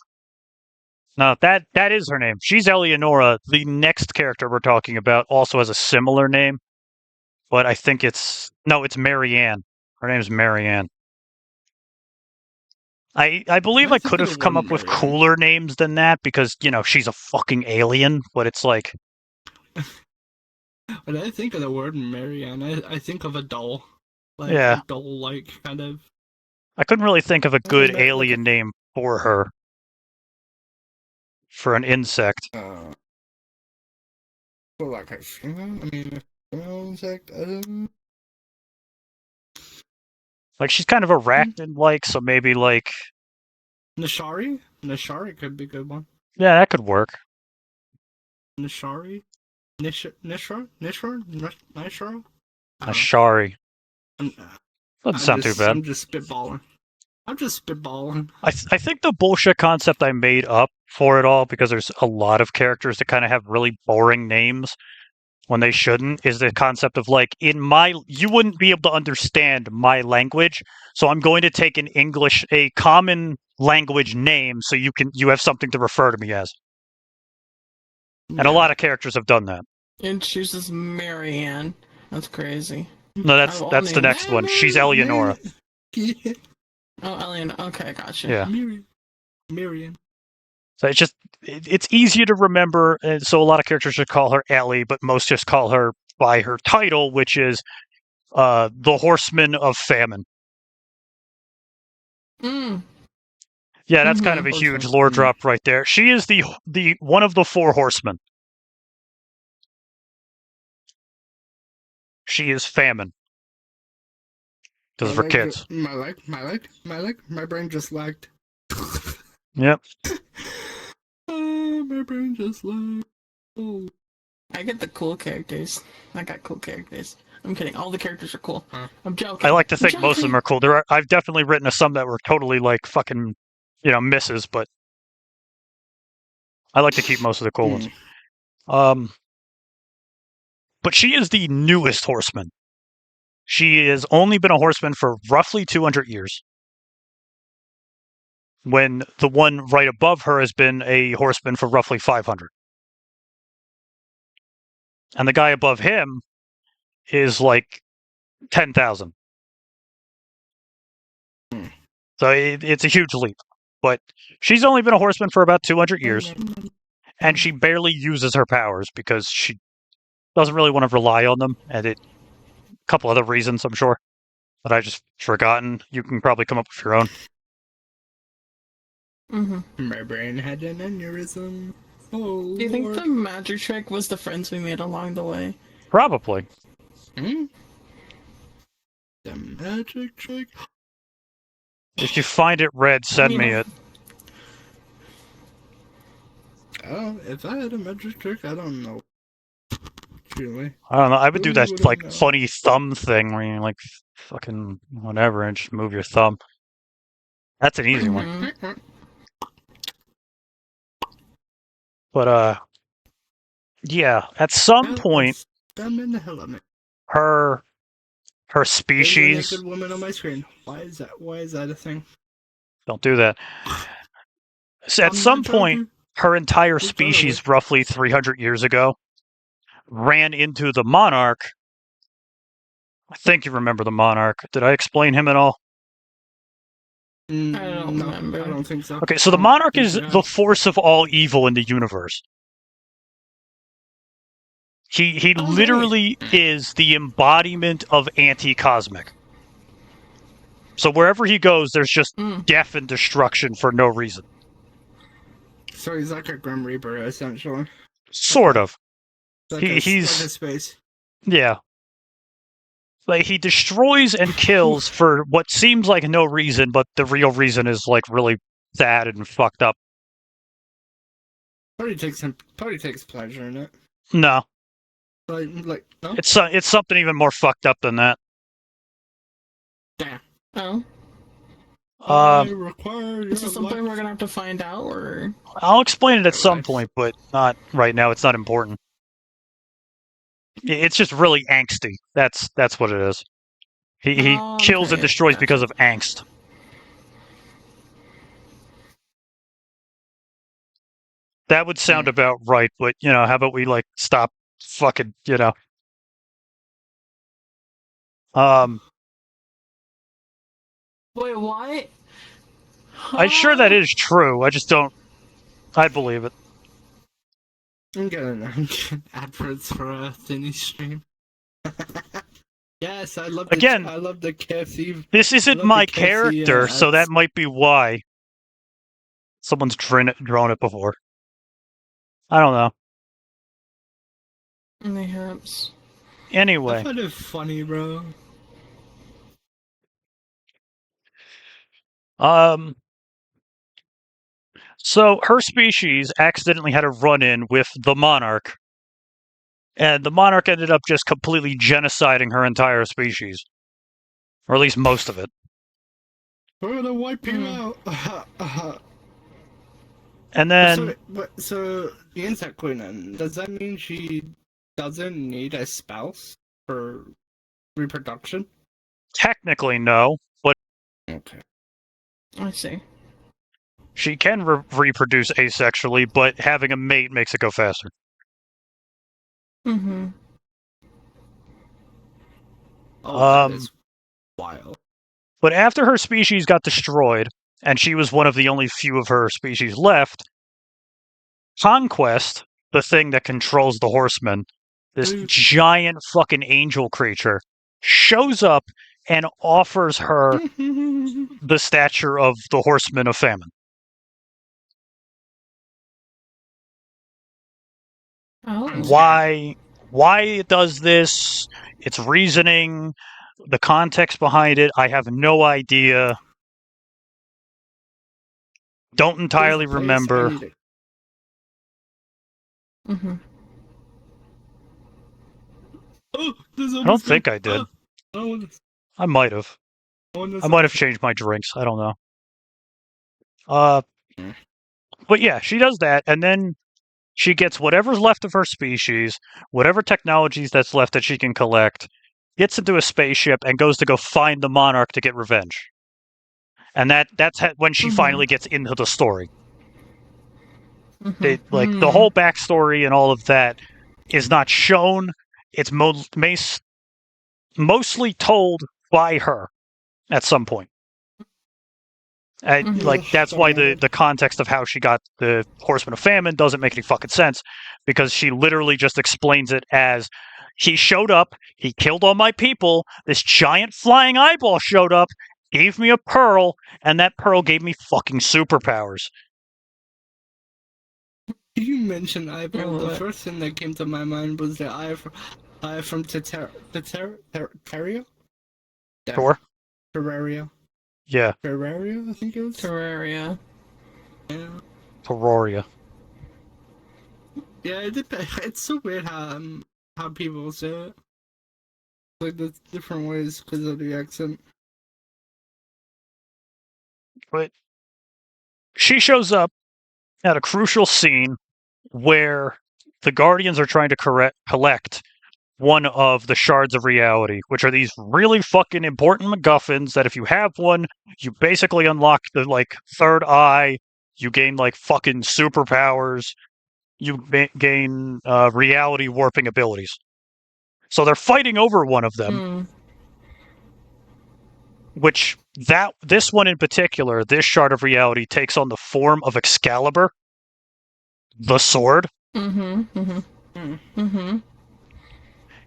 No, that is her name. She's Eleonora. The next character we're talking about also has a similar name, but I think it's Marianne. Her name's Marianne. I believe When I I think could of the have come word up with Marianne, cooler names than that because, she's a fucking alien, but it's like, when I think of the word Marianne, I think of a doll, like a yeah. doll-like kind of. I couldn't really think of a Like good like alien name for her, for an insect. well, like a female. I mean, a female insect. Like, she's kind of arachnid-like, so maybe, like, Nashari. Nashari could be a good one. yeah, that could work. Nishari. Nishra. Nishra. Ashari. I'm, Doesn't sound too bad. I'm just spitballing. I think the bullshit concept I made up for it all, because there's a lot of characters that kind of have really boring names when they shouldn't, is the concept of like, you wouldn't be able to understand my language, so I'm going to take a common language name so you have something to refer to me as. And a lot of characters have done that. And she's just Marianne. That's crazy. No, Out of all that's the names. next one. She's Eleonora. Oh, Elliot. Okay, gotcha. Yeah. Miriam. So it's easier to remember, and so a lot of characters should call her Ellie, but most just call her by her title, which is the Horseman of Famine. Mm. Yeah, that's kind of a huge lore drop right there. She is the one of the four horsemen. She is famine. Because of her kids. My brain just lagged. Yep. My brain just lagged. Oh. I get the cool characters. I got cool characters. I'm kidding. All the characters are cool. I'm joking. I like to think most of them are cool. I've definitely written some that were totally like fucking, misses, but I like to keep most of the cool ones. But she is the newest horseman. She has only been a horseman for roughly 200 years. When the one right above her has been a horseman for roughly 500. And the guy above him is like 10,000. So it's a huge leap. But she's only been a horseman for about 200 years. And she barely uses her powers because she doesn't really want to rely on them. And a couple other reasons, I'm sure, that I just forgotten. You can probably come up with your own. My brain had an aneurysm. Oh, do you think the magic trick was the friends we made along the way? Probably. The magic trick? If you find it red, send me it. Oh, if I had a magic trick, I don't know. Truly. I don't know. I would do that like know. funny thumb thing where you like fucking whatever and just move your thumb. That's an easy one. But yeah, at some point, her species. There's a naked woman on my screen. Why is that a thing? Don't do that. So at some point, her entire species, roughly 300 years ago, ran into the monarch. I think you remember the monarch. Did I explain him at all? I don't remember. I don't think so. Okay, so the monarch is the force of all evil in the universe. He literally is the embodiment of anti-cosmic. So wherever he goes, there's just death and destruction for no reason. So he's like a Grim Reaper, essentially. Sort of. Like he's a space. yeah. Like he destroys and kills for what seems like no reason, but the real reason is like really sad and fucked up. Probably takes pleasure in it. No, Like no. it's something even more fucked up than that. Damn. Oh, I Um, require your is this something life. we're gonna have to find out, or I'll explain it at some Alright. point, but not right now. It's not important. It's just really angsty. That's what it is. He Oh, kills and okay, destroys gotcha. because of angst. That would sound about right, but how about we like stop fucking, Wait, what? I'm sure that is true. I just don't. I believe it. I'm getting adverts for a thinny stream. Yes, I love Again, I love the KFC. This isn't love my the KFC, character, so that ads. might be why someone's drawn it before. I don't know. And the hiccups. I Anyway, find it funny, bro. so her species accidentally had a run-in with the monarch, and the monarch ended up just completely genociding her entire species, or at least most of it. We're gonna wipe you out. And then So the insect queen, then, does that mean she doesn't need a spouse for reproduction? technically no, but Okay. I see. she can reproduce asexually, but having a mate makes it go faster. Mm-hmm. Oh, that is wild. But after her species got destroyed, and she was one of the only few of her species left, Conquest, the thing that controls the horsemen, this giant fucking angel creature, shows up and offers her the stature of the horsemen of famine. Oh. Why it does this, its reasoning, the context behind it, I have no idea. Don't entirely remember. Mm-hmm. Oh, I don't think I did. I might have. I might have changed my drinks. I don't know. But yeah, she does that, and then she gets whatever's left of her species, whatever technologies that's left that she can collect, gets into a spaceship, and goes to go find the monarch to get revenge. And that's when she finally gets into the story. The whole backstory and all of that is not shown. It's mostly told by her at some point. That's why the context of how she got the Horseman of Famine doesn't make any fucking sense, because she literally just explains it as, he showed up, he killed all my people, this giant flying eyeball showed up, gave me a pearl, and that pearl gave me fucking superpowers. You mentioned eyeball. The first thing that came to my mind was the eye from Terraria? Sure. Terraria. Yeah. Terraria, I think it was. Terraria. Yeah. Terraria. Yeah, it's so weird how people say it. Like, there's different ways because of the accent. But she shows up at a crucial scene where the Guardians are trying to collect one of the shards of reality, which are these really fucking important MacGuffins that if you have one, you basically unlock the, like, third eye, you gain, like, fucking superpowers, you gain reality warping abilities. So they're fighting over one of them, which this one in particular, this shard of reality, takes on the form of Excalibur, the sword.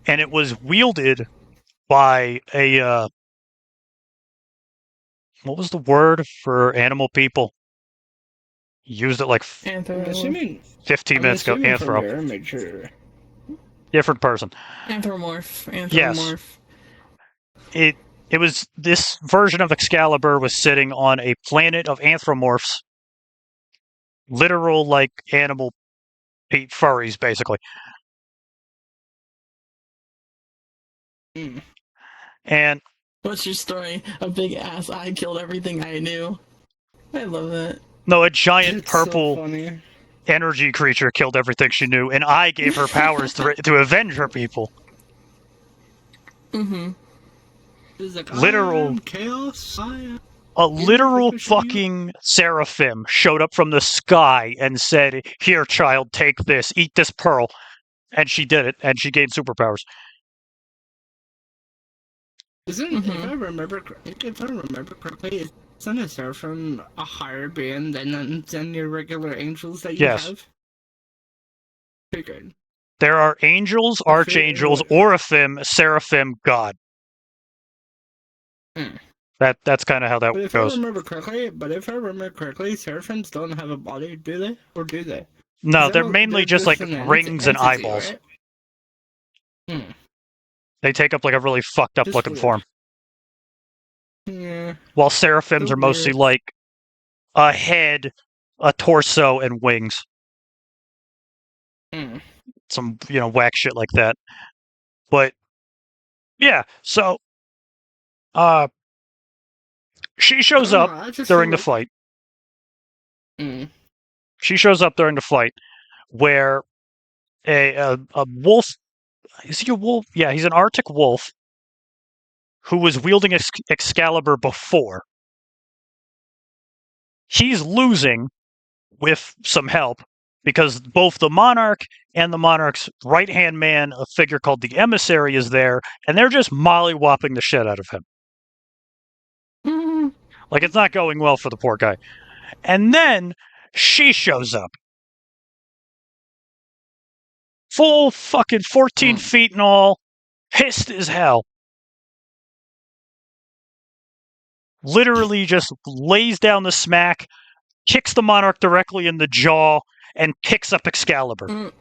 And it was wielded by a what was the word for animal people? Used it like 15 minutes ago. Anthro. Different person. Anthropomorph. Yes. It was this version of Excalibur was sitting on a planet of anthropomorphs, literal like animal furries, basically. Mm. And What's your story? A big ass eye killed everything I knew. I love that. no, a giant It's purple so funny. energy creature killed everything she knew, and I gave her powers to avenge her people. Mm-hmm. It's like, Literal. I am chaos. I am. A You literal ricochet you. fucking seraphim showed up from the sky and said, "Here, child, take this, eat this pearl," and she did it, and she gained superpowers. Isn't Mm-hmm. if I remember correctly, isn't a seraphim a higher being than your regular angels that you Yes. have? Figured. There are angels, archangels, oraphim, seraphim, God. Hmm. That's kind of how that But if goes. I remember correctly, seraphims don't have a body, do they? Or do they? No, they're mainly just like an rings and entity, eyeballs. right? Hmm. They take up like a really fucked up Just looking weird. form. Yeah. While seraphims So are mostly weird. like a head, a torso, and wings. Hmm. Some, whack shit like that. But yeah, so she shows up during the fight. Hmm. She shows up during the fight where a wolf. Is he a wolf? Yeah, he's an Arctic wolf who was wielding Excalibur before. He's losing with some help because both the Monarch and the Monarch's right-hand man, a figure called the Emissary, is there, and they're just molly-whopping the shit out of him. Mm-hmm. Like, it's not going well for the poor guy. And then she shows up. Full fucking 14 feet and all, pissed as hell. Literally just lays down the smack, kicks the Monarch directly in the jaw, and picks up Excalibur. Mm.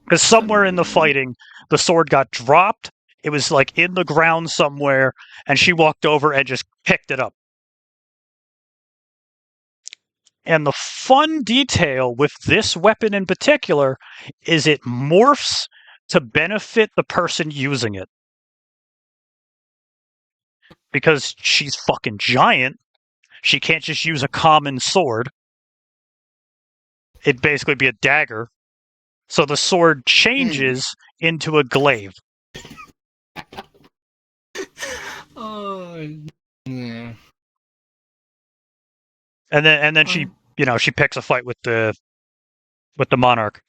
Because somewhere in the fighting, the sword got dropped. It was like in the ground somewhere, and she walked over and just picked it up. And the fun detail with this weapon in particular is it morphs to benefit the person using it. Because she's fucking giant, she can't just use a common sword. It'd basically be a dagger. So the sword changes into a glaive. Oh, yeah. And then she she picks a fight with the Monarch.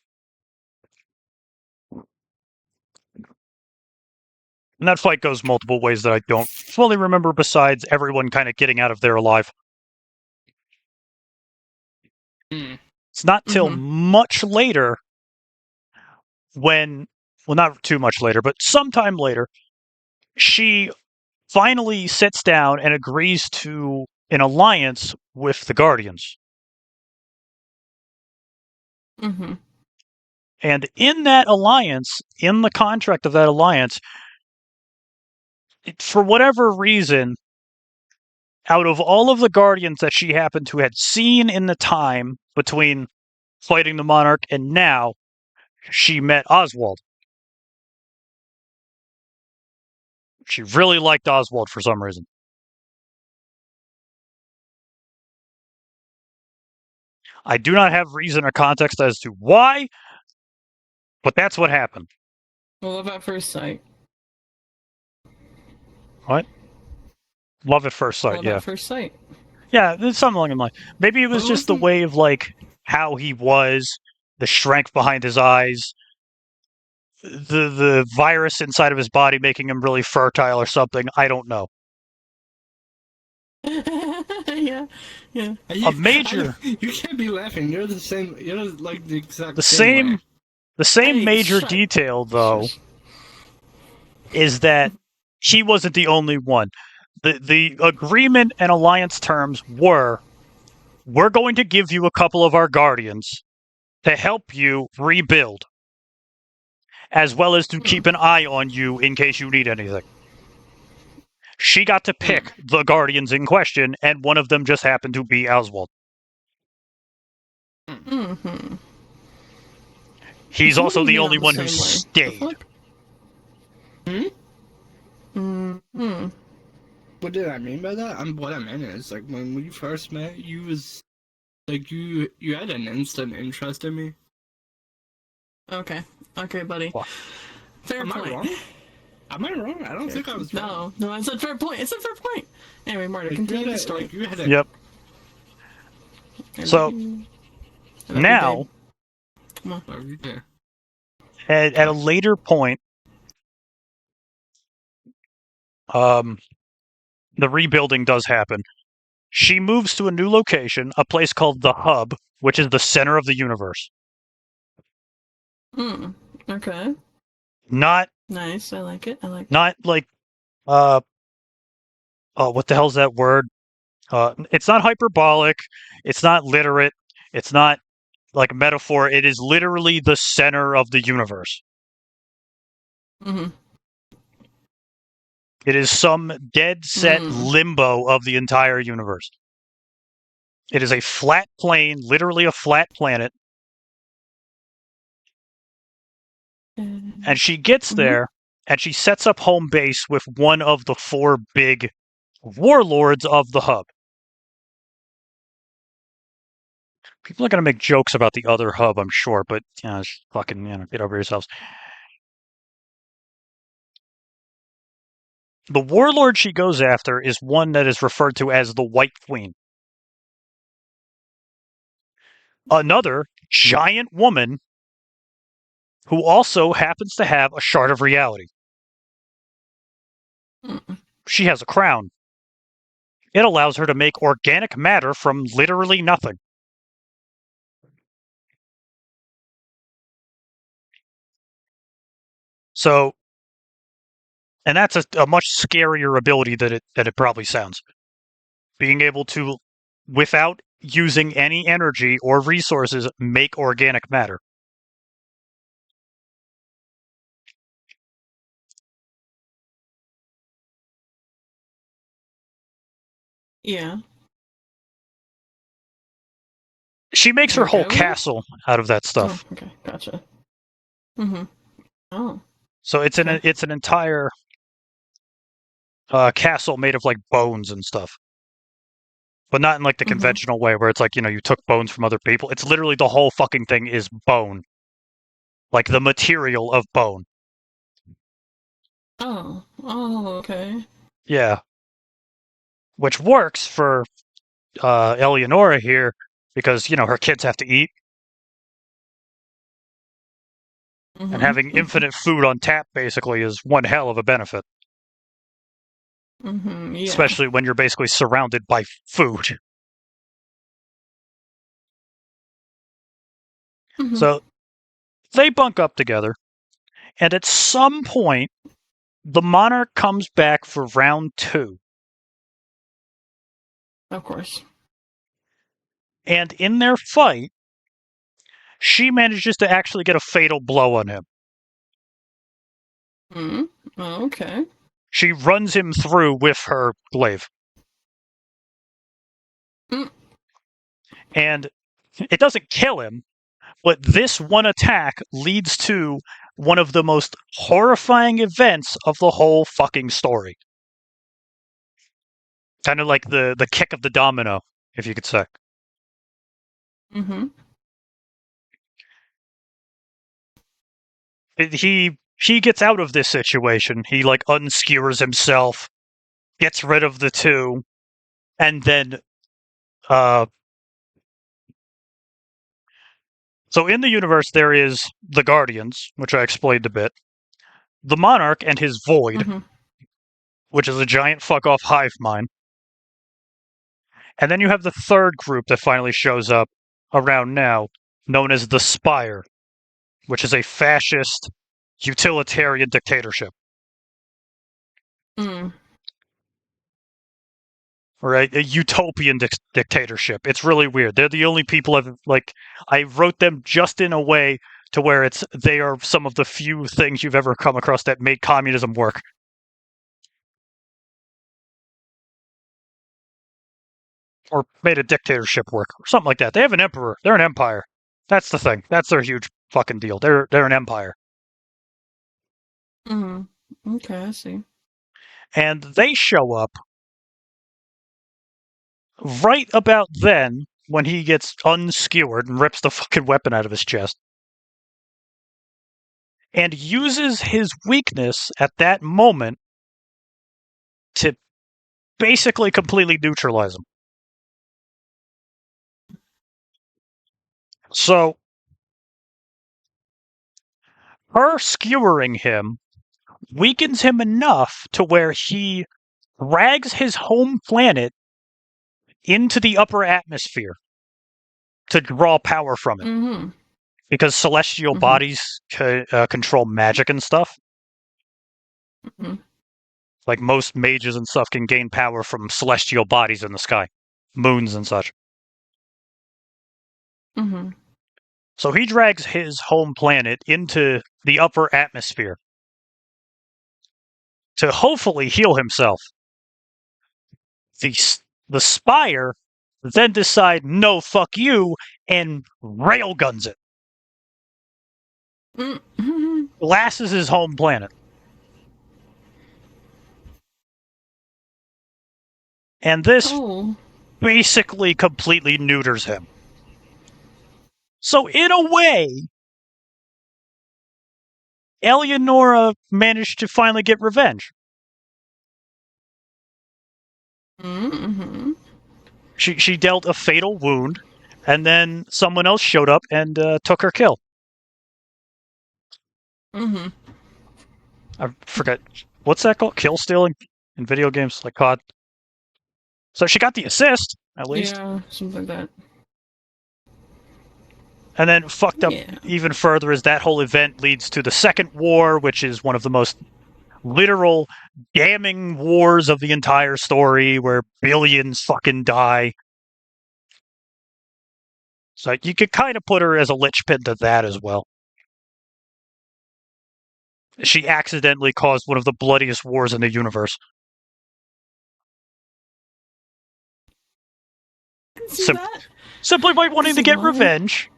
And that fight goes multiple ways that I don't fully remember, besides everyone kind of getting out of there alive. It's not till much later when, well, not too much later, but sometime later, she finally sits down and agrees to an alliance with the Guardians. Mm-hmm. And in that alliance, in the contract of that alliance, for whatever reason, out of all of the Guardians that she happened to had seen in the time between fighting the Monarch and now, she met Oswald. She really liked Oswald for some reason. I do not have reason or context as to why, but that's what happened. Love at first sight. What? Love at first sight, Love yeah. at first sight. Yeah, there's something along the line. Maybe it was just the way of, like, how he was, the strength behind his eyes, the virus inside of his body making him really fertile or something. I don't know. Yeah. A major... You can't be laughing. You're the same. You're like the exact same way. The same Hey, major detail, though, is that he wasn't the only one. The agreement and alliance terms were, we're going to give you a couple of our Guardians to help you rebuild, as well as to keep an eye on you in case you need anything. She got to pick the guardians in question, and one of them just happened to be Oswald. Mm-hmm. He's also the Being only on one who same way. The stayed. fuck? Mm-hmm. What did I mean by that? What I meant is, like, when we first met, you was, like, you had an instant interest in me. Okay. Okay, buddy. What? Fair Am point. I wrong? Am I wrong? I don't think I was wrong. No, I said fair point. It's a fair point. Anyway, Marta, continue the story. Like, you had a... Yep. So, now, Okay. at a later point, the rebuilding does happen. She moves to a new location, a place called the Hub, which is the center of the universe. Okay. Not Nice. I like it. not like what the hell's that word? It's not hyperbolic, it's not literate, it's not like a metaphor, it is literally the center of the universe. Mm-hmm. It is some dead set limbo of the entire universe. It is a flat plane, literally a flat planet. And she gets there, and she sets up home base with one of the 4 big warlords of the Hub. People are going to make jokes about the other Hub, I'm sure, but, just fucking, get over yourselves. The warlord she goes after is one that is referred to as the White Queen. Another giant woman who also happens to have a shard of reality. She has a crown. It allows her to make organic matter from literally nothing. So, and that's a much scarier ability than it probably sounds. Being able to, without using any energy or resources, make organic matter. Yeah. She makes her whole Okay, well- castle out of that stuff. Oh, okay, gotcha. Mm-hmm. Oh. So it's an entire castle made of like bones and stuff. But not in like the conventional way where it's like, you took bones from other people. It's literally the whole fucking thing is bone. Like the material of bone. Oh, okay. Yeah. Which works for Eleonora here because, her kids have to eat. And having infinite food on tap basically is one hell of a benefit. Yeah. Especially when you're basically surrounded by food. So they bunk up together. And at some point, the monarch comes back for round 2. Of course. And in their fight, she manages to actually get a fatal blow on him. Oh, okay. She runs him through with her glaive. And it doesn't kill him, but this one attack leads to one of the most horrifying events of the whole fucking story. Kind of like the kick of the domino, if you could say. He gets out of this situation. He like unskewers himself, gets rid of the 2, and then so in the universe there is the Guardians, which I explained a bit, the Monarch and his Void, which is a giant fuck off hive mind. And then you have the third group that finally shows up around now, known as the Spire, which is a fascist utilitarian dictatorship. right? A utopian dictatorship. It's really weird. They're the only people I wrote them just in a way to where they are some of the few things you've ever come across that make communism work. Or made a dictatorship work, or something like that. They have an emperor. They're an empire. That's the thing. That's their huge fucking deal. They're an empire. Okay, I see. And they show up right about then when he gets unskewered and rips the fucking weapon out of his chest. And uses his weakness at that moment to basically completely neutralize him. So, her skewering him weakens him enough to where he drags his home planet into the upper atmosphere to draw power from it. Because celestial bodies control magic and stuff. Like most mages and stuff can gain power from celestial bodies in the sky, moons and such. So he drags his home planet into the upper atmosphere to hopefully heal himself. The Spire then decide, no, fuck you, and railguns it. Glasses his home planet. And this basically completely neuters him. So in a way, Eleonora managed to finally get revenge. She dealt a fatal wound, and then someone else showed up and took her kill. I forget. What's that called? Kill stealing? In video games, like COD. So she got the assist, at least. Yeah, something like that. And then fucked up even further is that whole event leads to the Second War, which is one of the most literal damning wars of the entire story, where billions fucking die. So you could kind of put her as a linchpin to that as well. She accidentally caused one of the bloodiest wars in the universe. Simply by wanting to get revenge.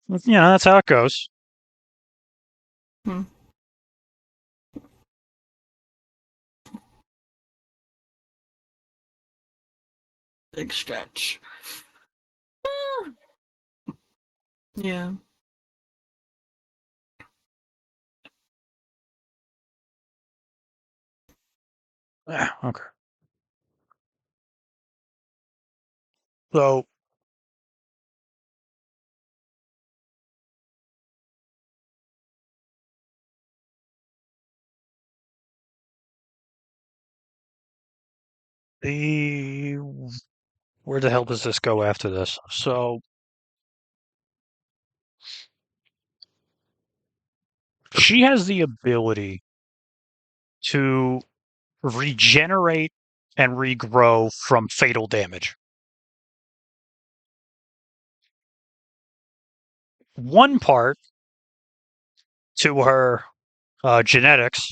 You know, that's how it goes. Big stretch. Yeah. Yeah, okay. So where the hell does this go after this? So she has the ability to regenerate and regrow from fatal damage. One part to her genetics,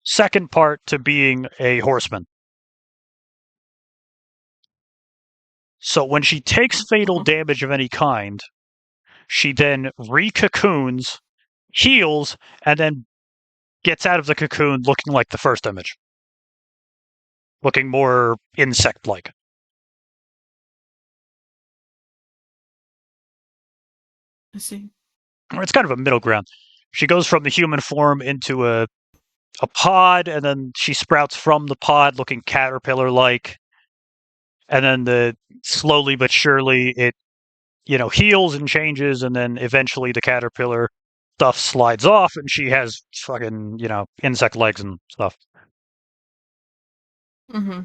second part to being a horseman. So when she takes fatal damage of any kind, she then re-cocoons, heals, and then gets out of the cocoon looking like the first image. Looking more insect-like. I see. It's kind of a middle ground. She goes from the human form into a pod, and then she sprouts from the pod looking caterpillar-like. And then slowly but surely it, heals and changes, and then eventually the caterpillar stuff slides off, and she has fucking, insect legs and stuff. Mm-hmm.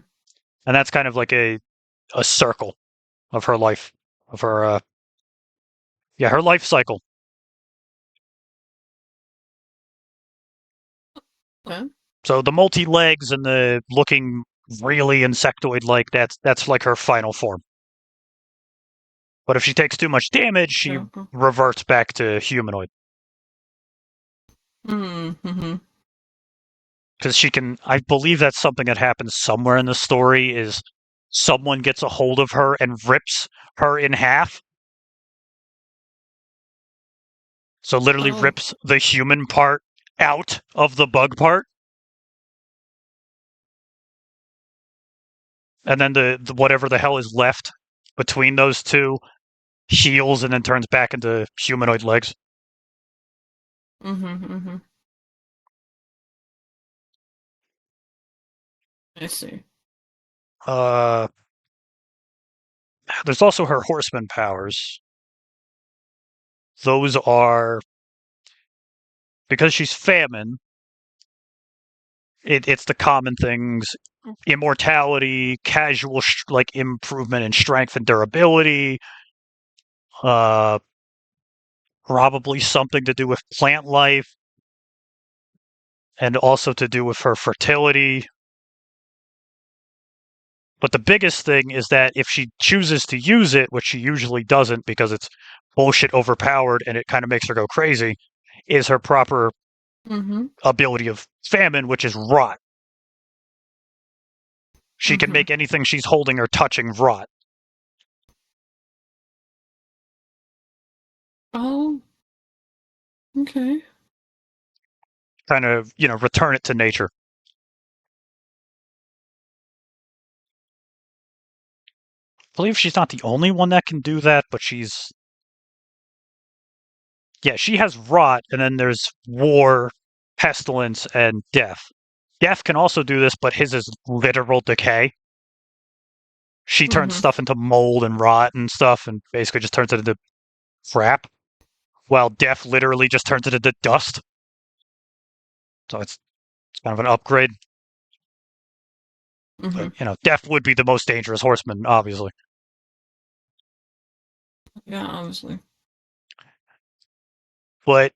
And that's kind of like a circle of her life, of her, her life cycle. Okay. So the multi-legs and the looking really insectoid-like, that's like her final form. But if she takes too much damage, she Okay. reverts back to humanoid. Mm-hmm. Because she can, I believe that's something that happens somewhere in the story, is someone gets a hold of her and rips her in half. So literally Oh. rips the human part out of the bug part. And then the whatever the hell is left between those two heals and then turns back into humanoid legs. Mm-hmm. I see. There's also her horseman powers. Those are, because she's famine, it's the common things: immortality, casual like improvement in strength and durability, uh, probably something to do with plant life, and also to do with her fertility. But the biggest thing is that if she chooses to use it, which she usually doesn't because it's bullshit overpowered and it kind of makes her go crazy, is her proper Mm-hmm. ability of famine, which is rot. She can make anything she's holding or touching rot. Oh. Okay. Kind of, return it to nature. I believe she's not the only one that can do that, but she's... Yeah, she has rot, and then there's war, pestilence, and death. Death can also do this, but his is literal decay. She turns stuff into mold and rot and stuff, and basically just turns it into crap. While death literally just turns it into dust. So it's kind of an upgrade. Mm-hmm. But, death would be the most dangerous horseman, obviously. Yeah, obviously. But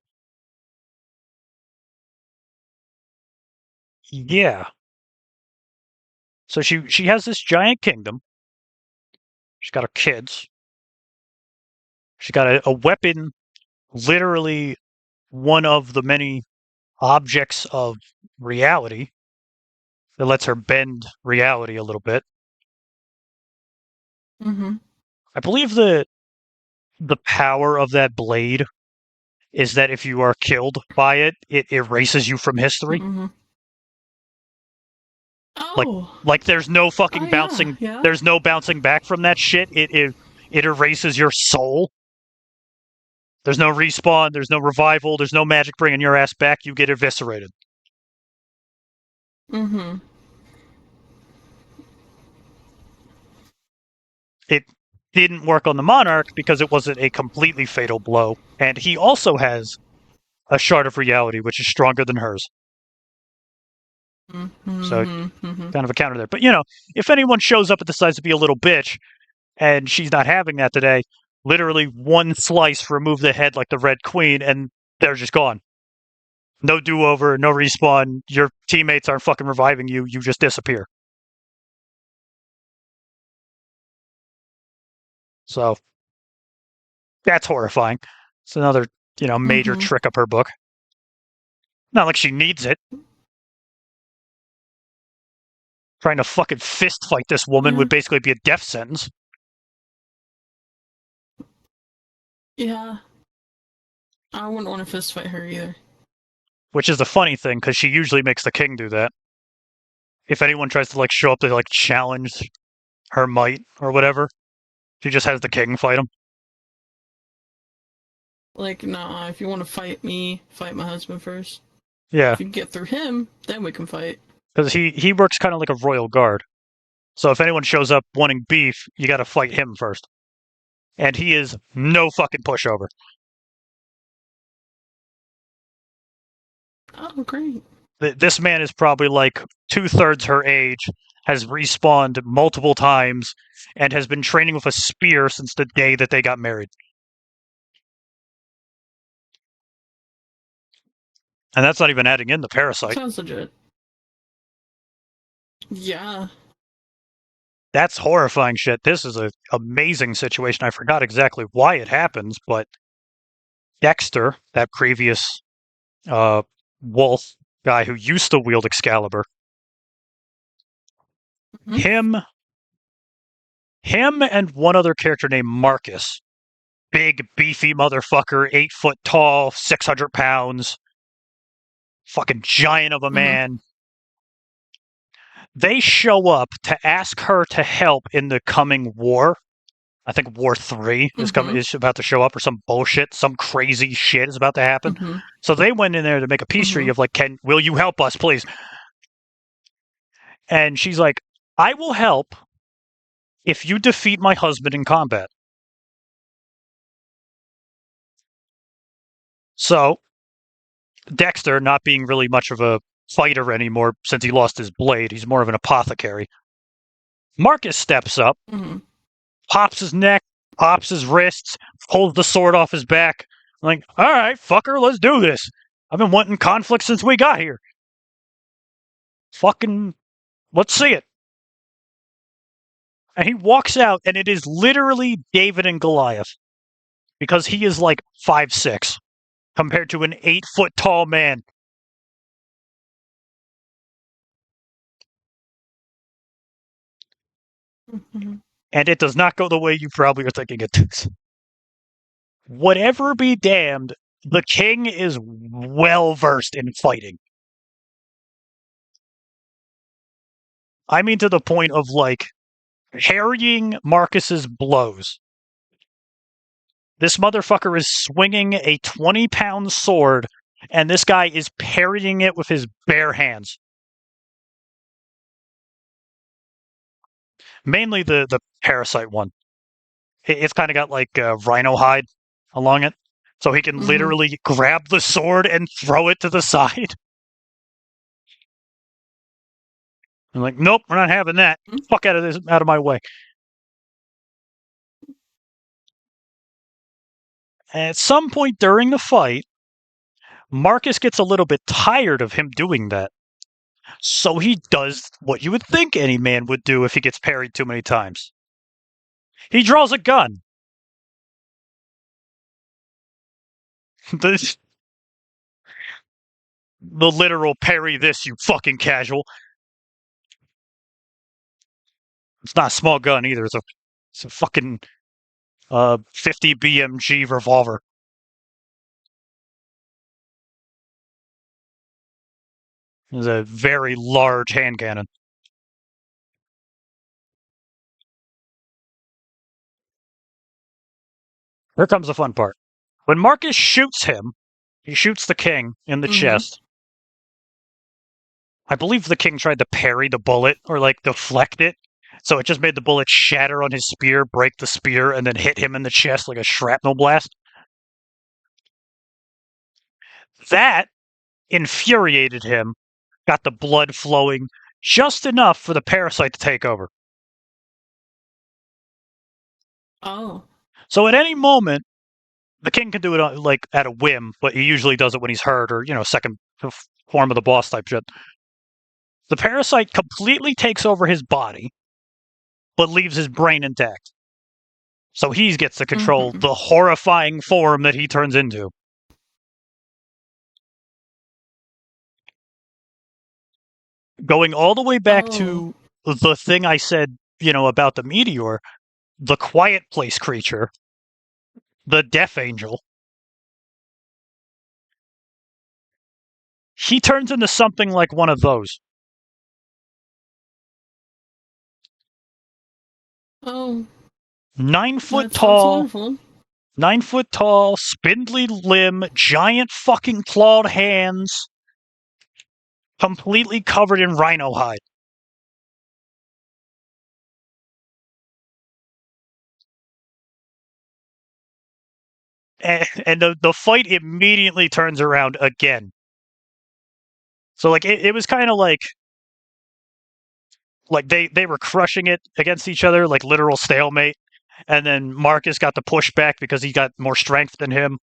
yeah. So she has this giant kingdom. She's got her kids. She's got a weapon, literally one of the many objects of reality that lets her bend reality a little bit. Mm-hmm. I believe the power of that blade is that if you are killed by it, it erases you from history. Mm-hmm. Like Oh. like there's no fucking Oh, bouncing. yeah. There's no bouncing back from that shit. It erases your soul. There's no respawn. There's no revival. There's no magic bringing your ass back. You get eviscerated. Mm-hmm. It didn't work on the Monarch because it wasn't a completely fatal blow, and he also has a shard of reality, which is stronger than hers. So Mm-hmm. kind of a counter there. But if anyone shows up and decides to be a little bitch, and she's not having that today, literally one slice, remove the head like the Red Queen, and they're just gone. No do-over, no respawn. Your teammates aren't fucking reviving you. You just disappear. So that's horrifying. It's another, major trick up her book. Not like she needs it. Trying to fucking fist fight this woman would basically be a death sentence. Yeah. I wouldn't want to fist fight her either. Which is the funny thing, because she usually makes the king do that. If anyone tries to show up to challenge her might or whatever, she just has the king fight him. Like, nah, if you want to fight me, fight my husband first. Yeah. If you get through him, then we can fight. Because he works kind of like a royal guard. So if anyone shows up wanting beef, you gotta fight him first. And he is no fucking pushover. Oh, great. This man is probably 2/3 her age, has respawned multiple times, and has been training with a spear since the day that they got married. And that's not even adding in the parasite. Sounds legit. Yeah. That's horrifying shit. This is an amazing situation. I forgot exactly why it happens, but Dexter, that previous wolf guy who used to wield Excalibur, Mhm. him and one other character named Marcus, big, beefy motherfucker, 8 foot tall, 600 pounds, fucking giant of a Mhm. man. They show up to ask her to help in the coming war. I think War 3 Mhm. is about to show up, or some bullshit, some crazy shit is about to happen. Mhm. So they went in there to make a peace treaty Mhm. of like, will you help us, please? And she's like, I will help if you defeat my husband in combat. So Dexter, not being really much of a fighter anymore since he lost his blade, he's more of an apothecary. Marcus steps up, Mhm. pops his neck, pops his wrists, pulls the sword off his back. Like, all right, fucker, let's do this. I've been wanting conflict since we got here. Fucking, let's see it. And he walks out, and it is literally David and Goliath because he is like 5'6" compared to an 8 foot tall man. Mhm. And it does not go the way you probably are thinking it does. Whatever be damned, the king is well versed in fighting. I mean, to the point of like parrying Marcus's blows. This motherfucker is swinging a 20-pound sword, and this guy is parrying it with his bare hands. Mainly the parasite one. It's kind of got like rhino hide along it, so he can Mhm. literally grab the sword and throw it to the side. I'm like, nope, we're not having that. Mhm. Fuck out of my way. At some point during the fight, Marcus gets a little bit tired of him doing that. So he does what you would think any man would do if he gets parried too many times. He draws a gun. the, the literal parry this, you fucking casual. It's not a small gun either. It's a fucking 50 BMG revolver. It's a very large hand cannon. Here comes the fun part. When Marcus shoots him, he shoots the king in the Mhm. chest. I believe the king tried to parry the bullet or like deflect it. So it just made the bullet shatter on his spear, break the spear, and then hit him in the chest like a shrapnel blast. That infuriated him, got the blood flowing just enough for the parasite to take over. Oh. So at any moment, the king can do it like at a whim, but he usually does it when he's hurt or, second form of the boss type shit. The parasite completely takes over his body, but leaves his brain intact. So he gets to control Mhm. the horrifying form that he turns into. Going all the way back Oh. to the thing I said, about the meteor, the quiet place creature, the death angel, he turns into something like one of those. Oh. 9 foot That sounds tall, wonderful. 9 foot tall, spindly limb, giant fucking clawed hands, completely covered in rhino hide. And the fight immediately turns around again. So like it was kind of like they were crushing it against each other, like literal stalemate. And then Marcus got the pushback because he got more strength than him.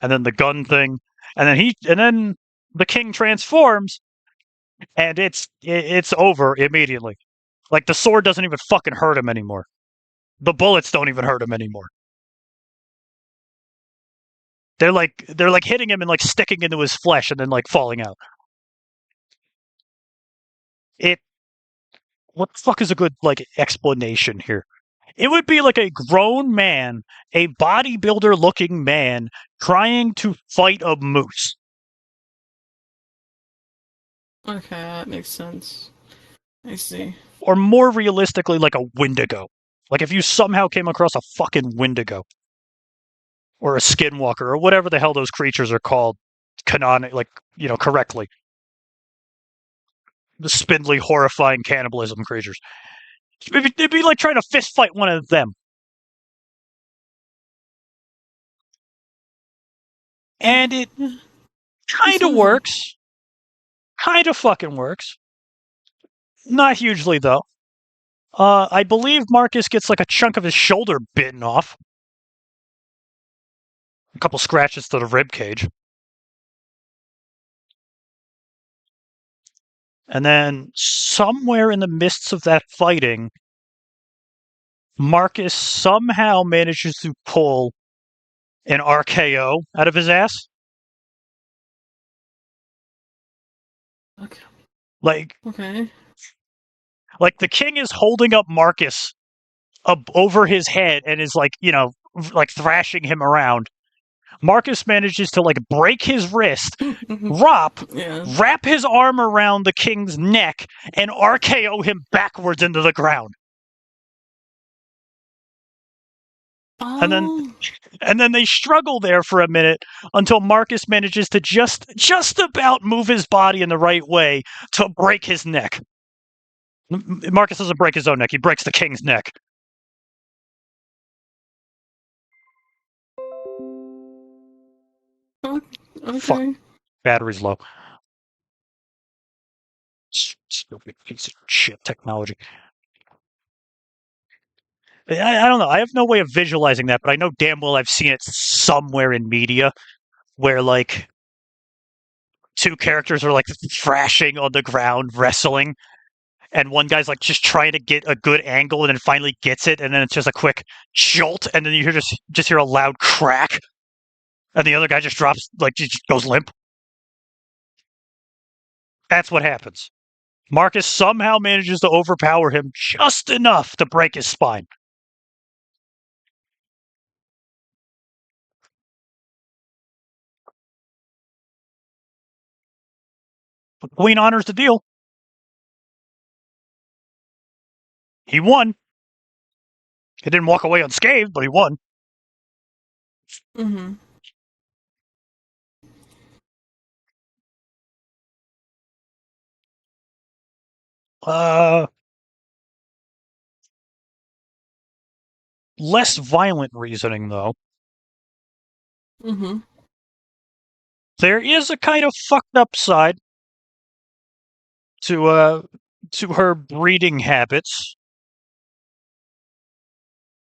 And then the gun thing, and then the king transforms, and it's over immediately. Like the sword doesn't even fucking hurt him anymore. The bullets don't even hurt him anymore. They're like hitting him and like sticking into his flesh and then like falling out. It what the fuck is a good like explanation here? It would be like a grown man, a bodybuilder looking man trying to fight a moose. Okay, that makes sense. I see. Or more realistically, like a Wendigo. Like if you somehow came across a fucking Wendigo. Or a skinwalker, or whatever the hell those creatures are called correctly. The spindly, horrifying cannibalism creatures. It'd be like trying to fist fight one of them. And it kind of works. Kind of fucking works. Not hugely, though. I believe Marcus gets like a chunk of his shoulder bitten off. A couple scratches to the rib cage. And then somewhere in the midst of that fighting, Marcus somehow manages to pull an RKO out of his ass. Okay. Okay. Like the king is holding up Marcus up over his head and is like thrashing him around. Marcus manages to like break his wrist, wrap his arm around the king's neck, and RKO him backwards into the ground. Oh. And then they struggle there for a minute until Marcus manages to just about move his body in the right way to break his neck. Marcus doesn't break his own neck; he breaks the king's neck. Okay. Fuck. Battery's low. Stupid piece of shit technology. I don't know. I have no way of visualizing that, but I know damn well I've seen it somewhere in media where, like, two characters are, like, thrashing on the ground, wrestling, and one guy's, like, just trying to get a good angle and then finally gets it, and then it's just a quick jolt, and then you just hear a loud crack, and the other guy just drops, like, just goes limp. That's what happens. Marcus somehow manages to overpower him just enough to break his spine. But Queen honors the deal. He won. He didn't walk away unscathed, but he won. Mm-hmm. Less violent reasoning, though. Mm-hmm. There is a kind of fucked up side to her breeding habits.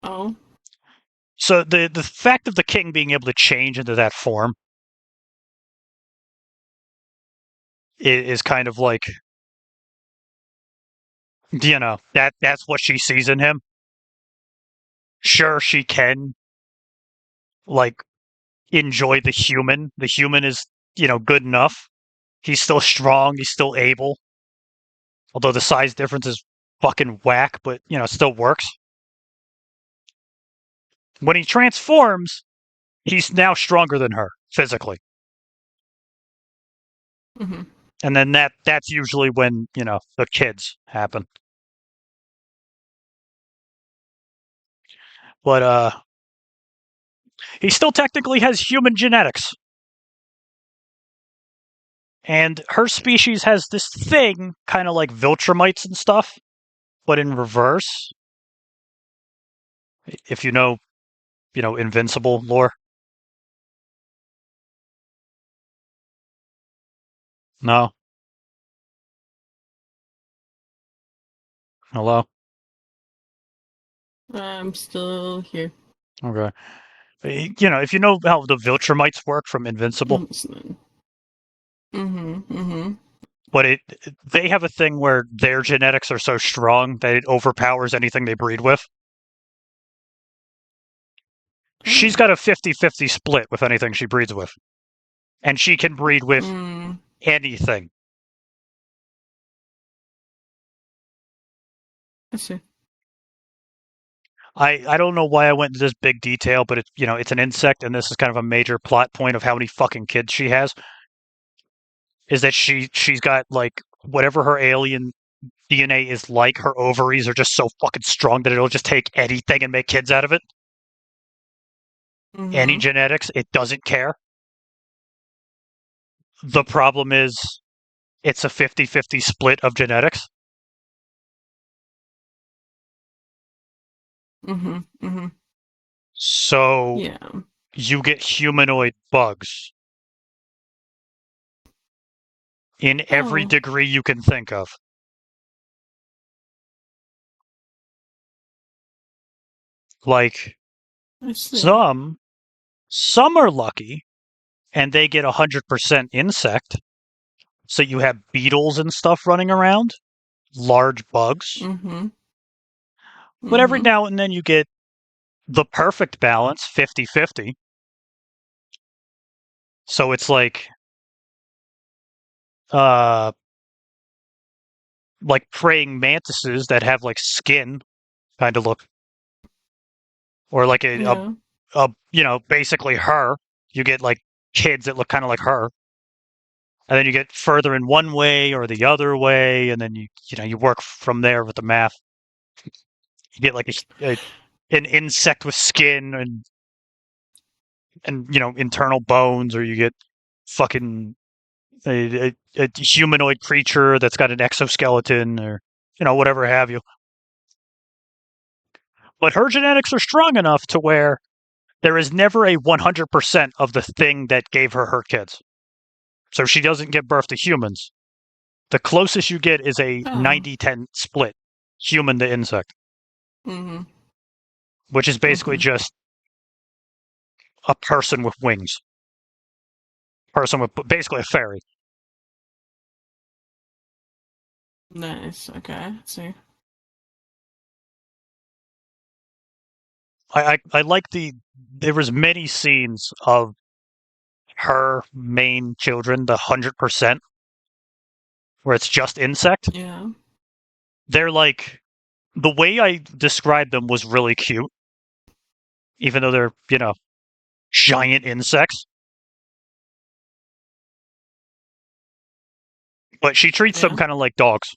Oh. So the fact of the king being able to change into that form is kind of like, that's what she sees in him. Sure, she can like enjoy the human. The human is, good enough. He's still strong, he's still able. Although the size difference is fucking whack, but it still works. When he transforms, he's now stronger than her physically. Mm-hmm. And then that's usually when, the kids happen. But he still technically has human genetics. And her species has this thing, kind of like Viltrumites and stuff, but in reverse. If you know, Invincible lore. No? Hello? I'm still here. Okay. If you know how the Viltrumites work from Invincible. Mm-hmm. Mm-hmm. But they have a thing where their genetics are so strong that it overpowers anything they breed with. She's got a 50-50 split with anything she breeds with. And she can breed with anything. I see. I don't know why I went into this big detail, but it's an insect, and this is kind of a major plot point of how many fucking kids she has. Is that she's got like whatever her alien DNA is like, her ovaries are just so fucking strong that it'll just take anything and make kids out of it. Any genetics, it doesn't care. The problem is it's a 50-50 split of genetics. So Yeah. you get humanoid bugs in every degree you can think of. Like some are lucky and they get 100% insect. So you have beetles and stuff running around, large bugs. But every now and then you get the perfect balance, 50-50. So it's like praying mantises that have like skin kind of look, or like basically her. You get like kids that look kind of like her, and then you get further in one way or the other way, and then you work from there with the math. You get like an insect with skin and internal bones, or you get fucking a humanoid creature that's got an exoskeleton, or whatever have you. But her genetics are strong enough to where there is never a 100% of the thing that gave her kids. So she doesn't give birth to humans. The closest you get is a 90-10 split, human to insect. Which is basically just a person with wings. Person with basically a fairy. Nice. Okay. See. I like there was many scenes of her main children, the 100%, where it's just insect. Yeah. They're like, the way I described them was really cute, even though they're giant insects. But she treats them kind of like dogs,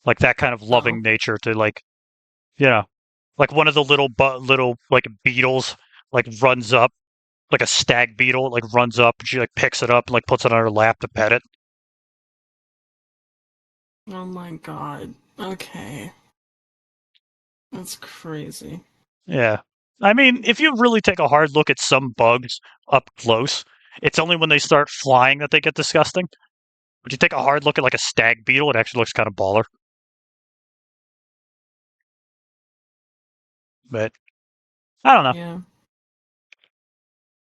like that kind of loving nature to like one of the little like beetles like runs up, like a stag beetle, like runs up and she like picks it up and like puts it on her lap to pet it. Oh my god. Okay. That's crazy. Yeah. I mean, if you really take a hard look at some bugs up close, it's only when they start flying that they get disgusting. But you take a hard look at like a stag beetle, it actually looks kind of baller. But I don't know. Yeah.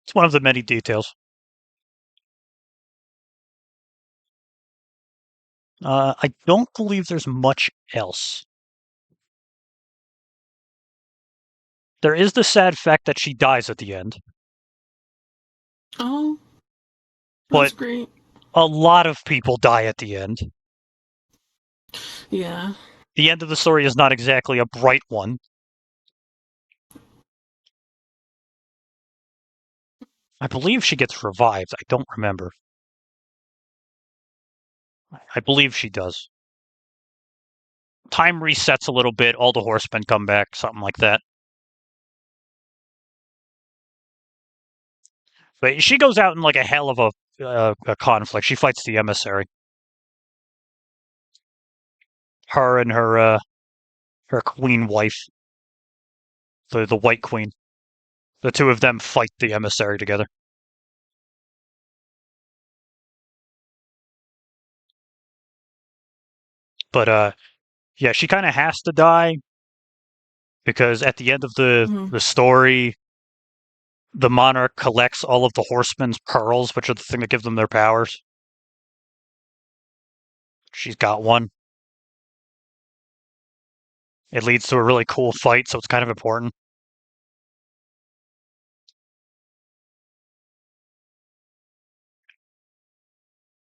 It's one of the many details. I don't believe there's much else. There is the sad fact that she dies at the end. Oh. But That's great. a lot of people die at the end. Yeah. The end of the story is not exactly a bright one. I believe she gets revived. I don't remember. I believe she does. Time resets a little bit. All the horsemen come back. Something like that. But she goes out in like a hell of a conflict. She fights the emissary. Her and her queen wife, the White Queen. The two of them fight the emissary together. But yeah, she kind of has to die because at the end of the story, the monarch collects all of the horsemen's pearls, which are the thing that gives them their powers. She's got one. It leads to a really cool fight, so it's kind of important.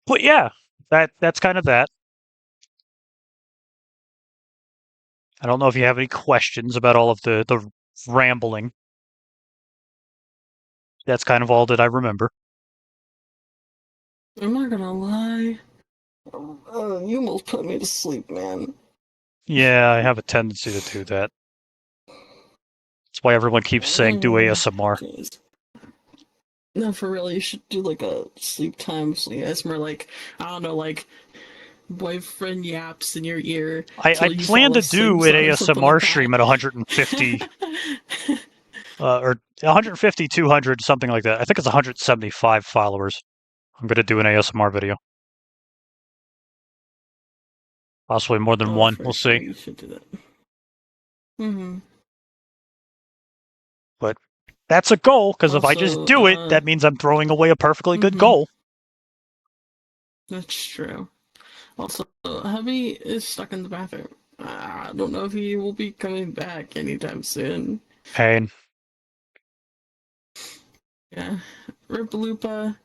But yeah, that's kind of that. I don't know if you have any questions about all of the rambling. That's kind of all that I remember. I'm not gonna lie. You almost put me to sleep, man. Yeah, I have a tendency to do that. That's why everyone keeps saying do ASMR. Jeez. No, for real, you should do like a sleep time ASMR, like, I don't know, like boyfriend yaps in your ear. I till you plan fall to do asleep an or something ASMR like stream that. at 150, or 150, 200, something like that. I think it's 175 followers. I'm gonna do an ASMR video. Possibly more than Oh, one. for We'll sure, see. you should do that. Mm-hmm. But that's a goal, because if I just Also, do it, that means I'm throwing away a perfectly good mhm. goal. That's true. Also, Hubby is stuck in the bathroom. I don't know if he will be coming back anytime soon. Pain. Yeah. Rip Lupa.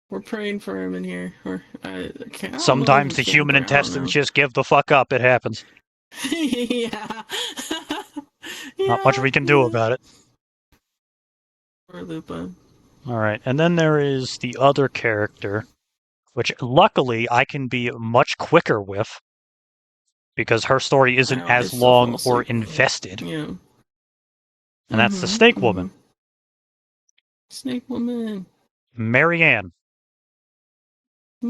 We're praying for him in here. Or I can't. I don't know if Sometimes we the can human pray. I don't intestines know. just give the fuck up. It happens. Yeah. Not much Yeah. we can do Yeah. about it. Poor Lupa. All right, and then there is the other character, which luckily I can be much quicker with because her story isn't I as still fall long or asleep. invested, Yeah. and that's the Snake Woman, Snake Woman. Marianne. I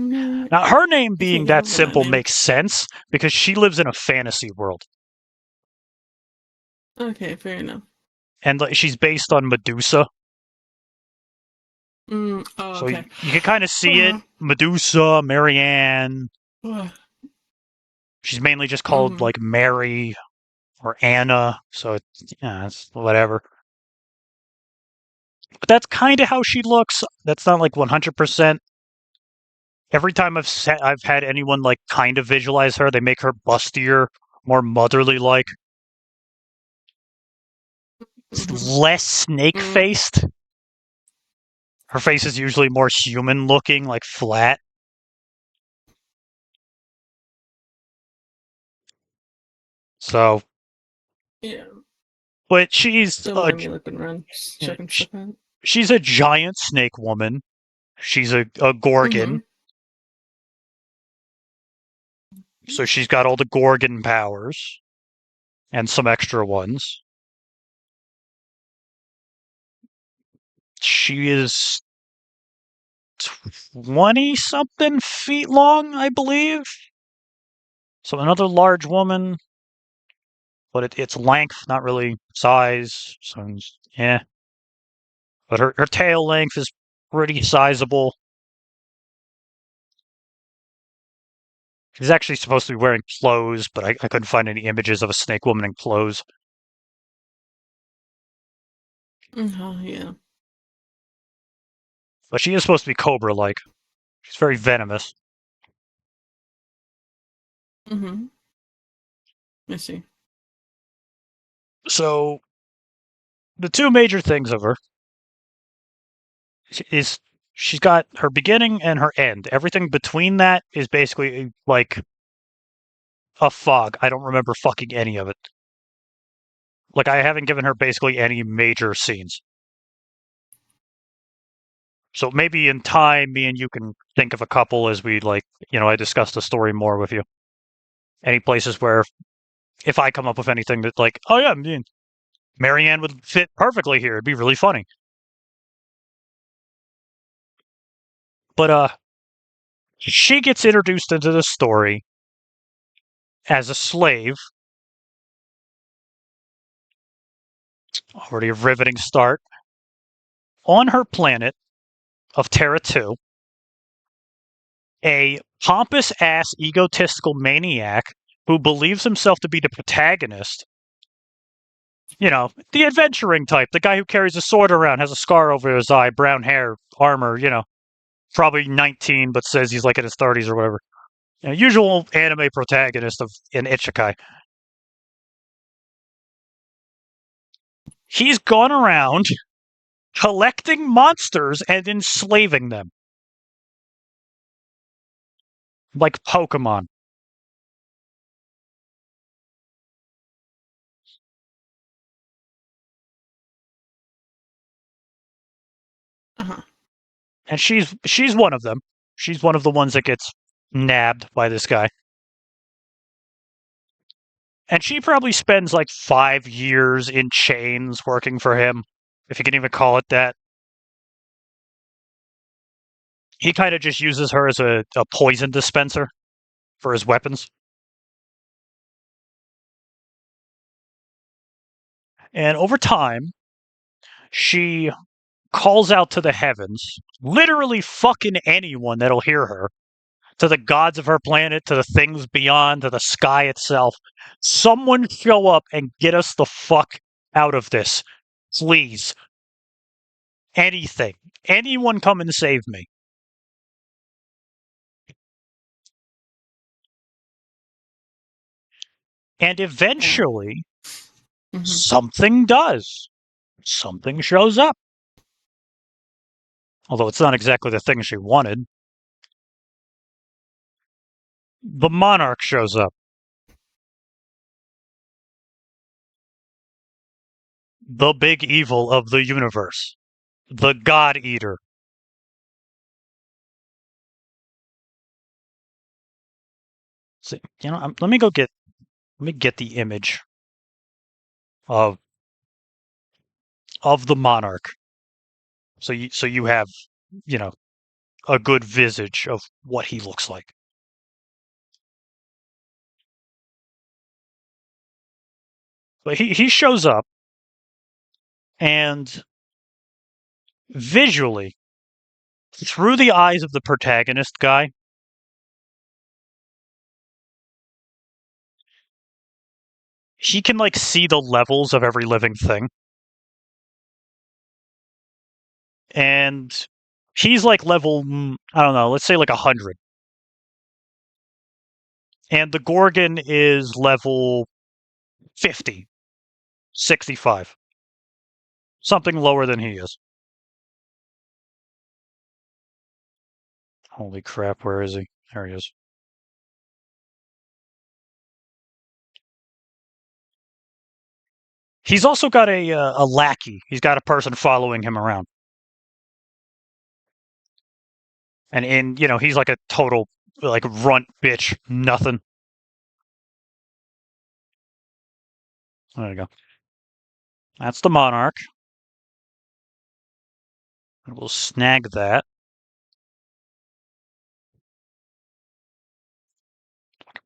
Now, her name can't being get that over that simple name. makes sense because she lives in a fantasy world, Okay, fair enough. and she's based on Medusa. Oh, So okay. you can kind of see it. Medusa, Marianne. She's mainly just called like Mary or Anna, so it's whatever. But that's kind of how she looks. That's not like 100%. Every time I've had anyone like kind of visualize her, they make her bustier, more motherly like, less snake faced. Her face is usually more human looking, like flat. So, Yeah. but she's Don't mind me looking around, just checking stuff out. she's a giant snake woman. She's a Gorgon. So she's got all the Gorgon powers and some extra ones. She is 20 something feet long, I believe. So another large woman, but it's length, not really size. So yeah. But her tail length is pretty sizable. She's actually supposed to be wearing clothes, but I couldn't find any images of a snake woman in clothes. Yeah. But she is supposed to be cobra-like. She's very venomous. I see. So the two major things of her is she's got her beginning and her end. Everything between that is basically like a fog. I don't remember fucking any of it. Like, I haven't given her basically any major scenes. So maybe in time, me and you can think of a couple as we, like, I discuss the story more with you. Any places where, if I come up with anything that, like, oh yeah, Marianne would fit perfectly here. It'd be really funny. But, she gets introduced into the story as a slave. Already a riveting start. On her planet of Terra 2, a pompous ass egotistical maniac who believes himself to be the protagonist. The adventuring type, the guy who carries a sword around, has a scar over his eye, brown hair, armor, probably 19, but says he's like in his 30s or whatever. Usual anime protagonist of an isekai. He's gone around collecting monsters and enslaving them. Like Pokemon. Uh-huh. And she's one of them. She's one of the ones that gets nabbed by this guy. And she probably spends like 5 years in chains working for him, if you can even call it that. He kind of just uses her as a poison dispenser for his weapons. And over time, she calls out to the heavens, literally fucking anyone that'll hear her, to the gods of her planet, to the things beyond, to the sky itself. Someone show up and get us the fuck out of this. Please. Anything. Anyone come and save me. And eventually, something does. Something shows up. Although it's not exactly the thing she wanted. The monarch shows up. The big evil of the universe. The God Eater. So, let me get the image of the monarch. So you have, a good visage of what he looks like. But he shows up, and visually, through the eyes of the protagonist guy, he can see the levels of every living thing. And he's level, I don't know, let's say 100. And the Gorgon is level 50, 65. Something lower than he is. Holy crap, where is he? There he is. He's also got a lackey. He's got a person following him around. And he's like a total runt bitch, nothing. There you go. That's the monarch. And we'll snag that.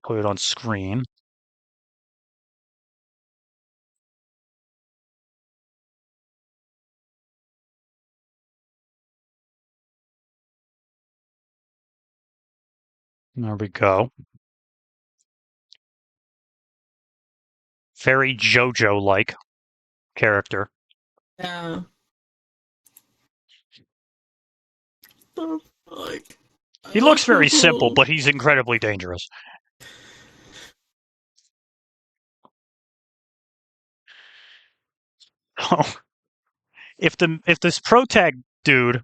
Put it on screen. There we go. Very JoJo-like character. Yeah. He looks very simple, but he's incredibly dangerous. Oh. If this protag dude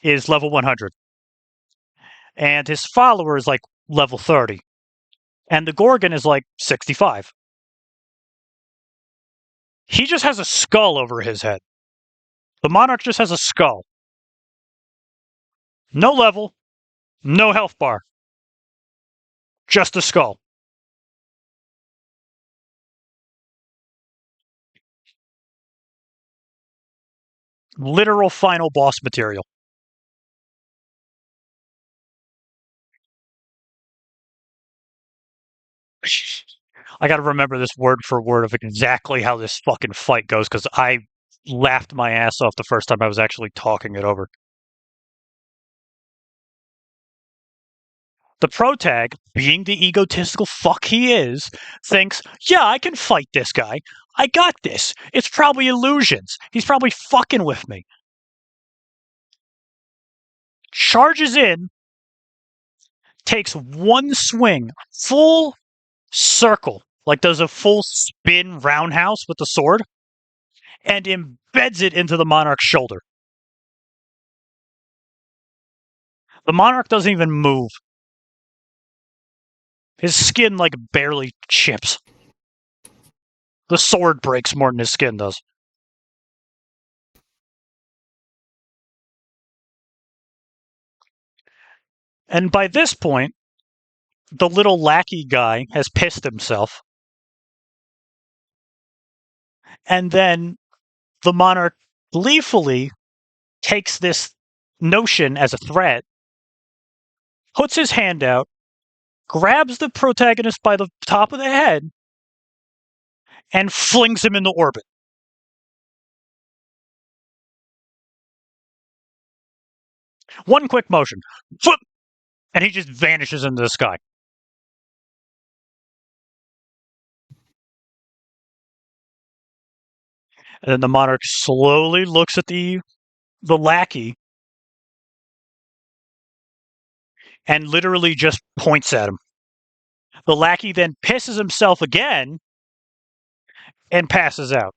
is level 100 and his follower is level 30 and the Gorgon is 65, he just has a skull over his head. The monarch just has a skull. No level, no health bar. Just a skull. Literal final boss material. I gotta remember this word for word of exactly how this fucking fight goes, because I laughed my ass off the first time I was actually talking it over. The protag, being the egotistical fuck he is, thinks, yeah, I can fight this guy. I got this. It's probably illusions. He's probably fucking with me. Charges in, takes one swing, full circle, like does a full spin roundhouse with the sword, and embeds it into the monarch's shoulder. The monarch doesn't even move. His skin, like, barely chips. The sword breaks more than his skin does. And by this point, the little lackey guy has pissed himself. And then the monarch gleefully takes this notion as a threat, puts his hand out, grabs the protagonist by the top of the head, and flings him into orbit. One quick motion. Whoop! And he just vanishes into the sky. And then the monarch slowly looks at the lackey and literally just points at him. The lackey then pisses himself again and passes out.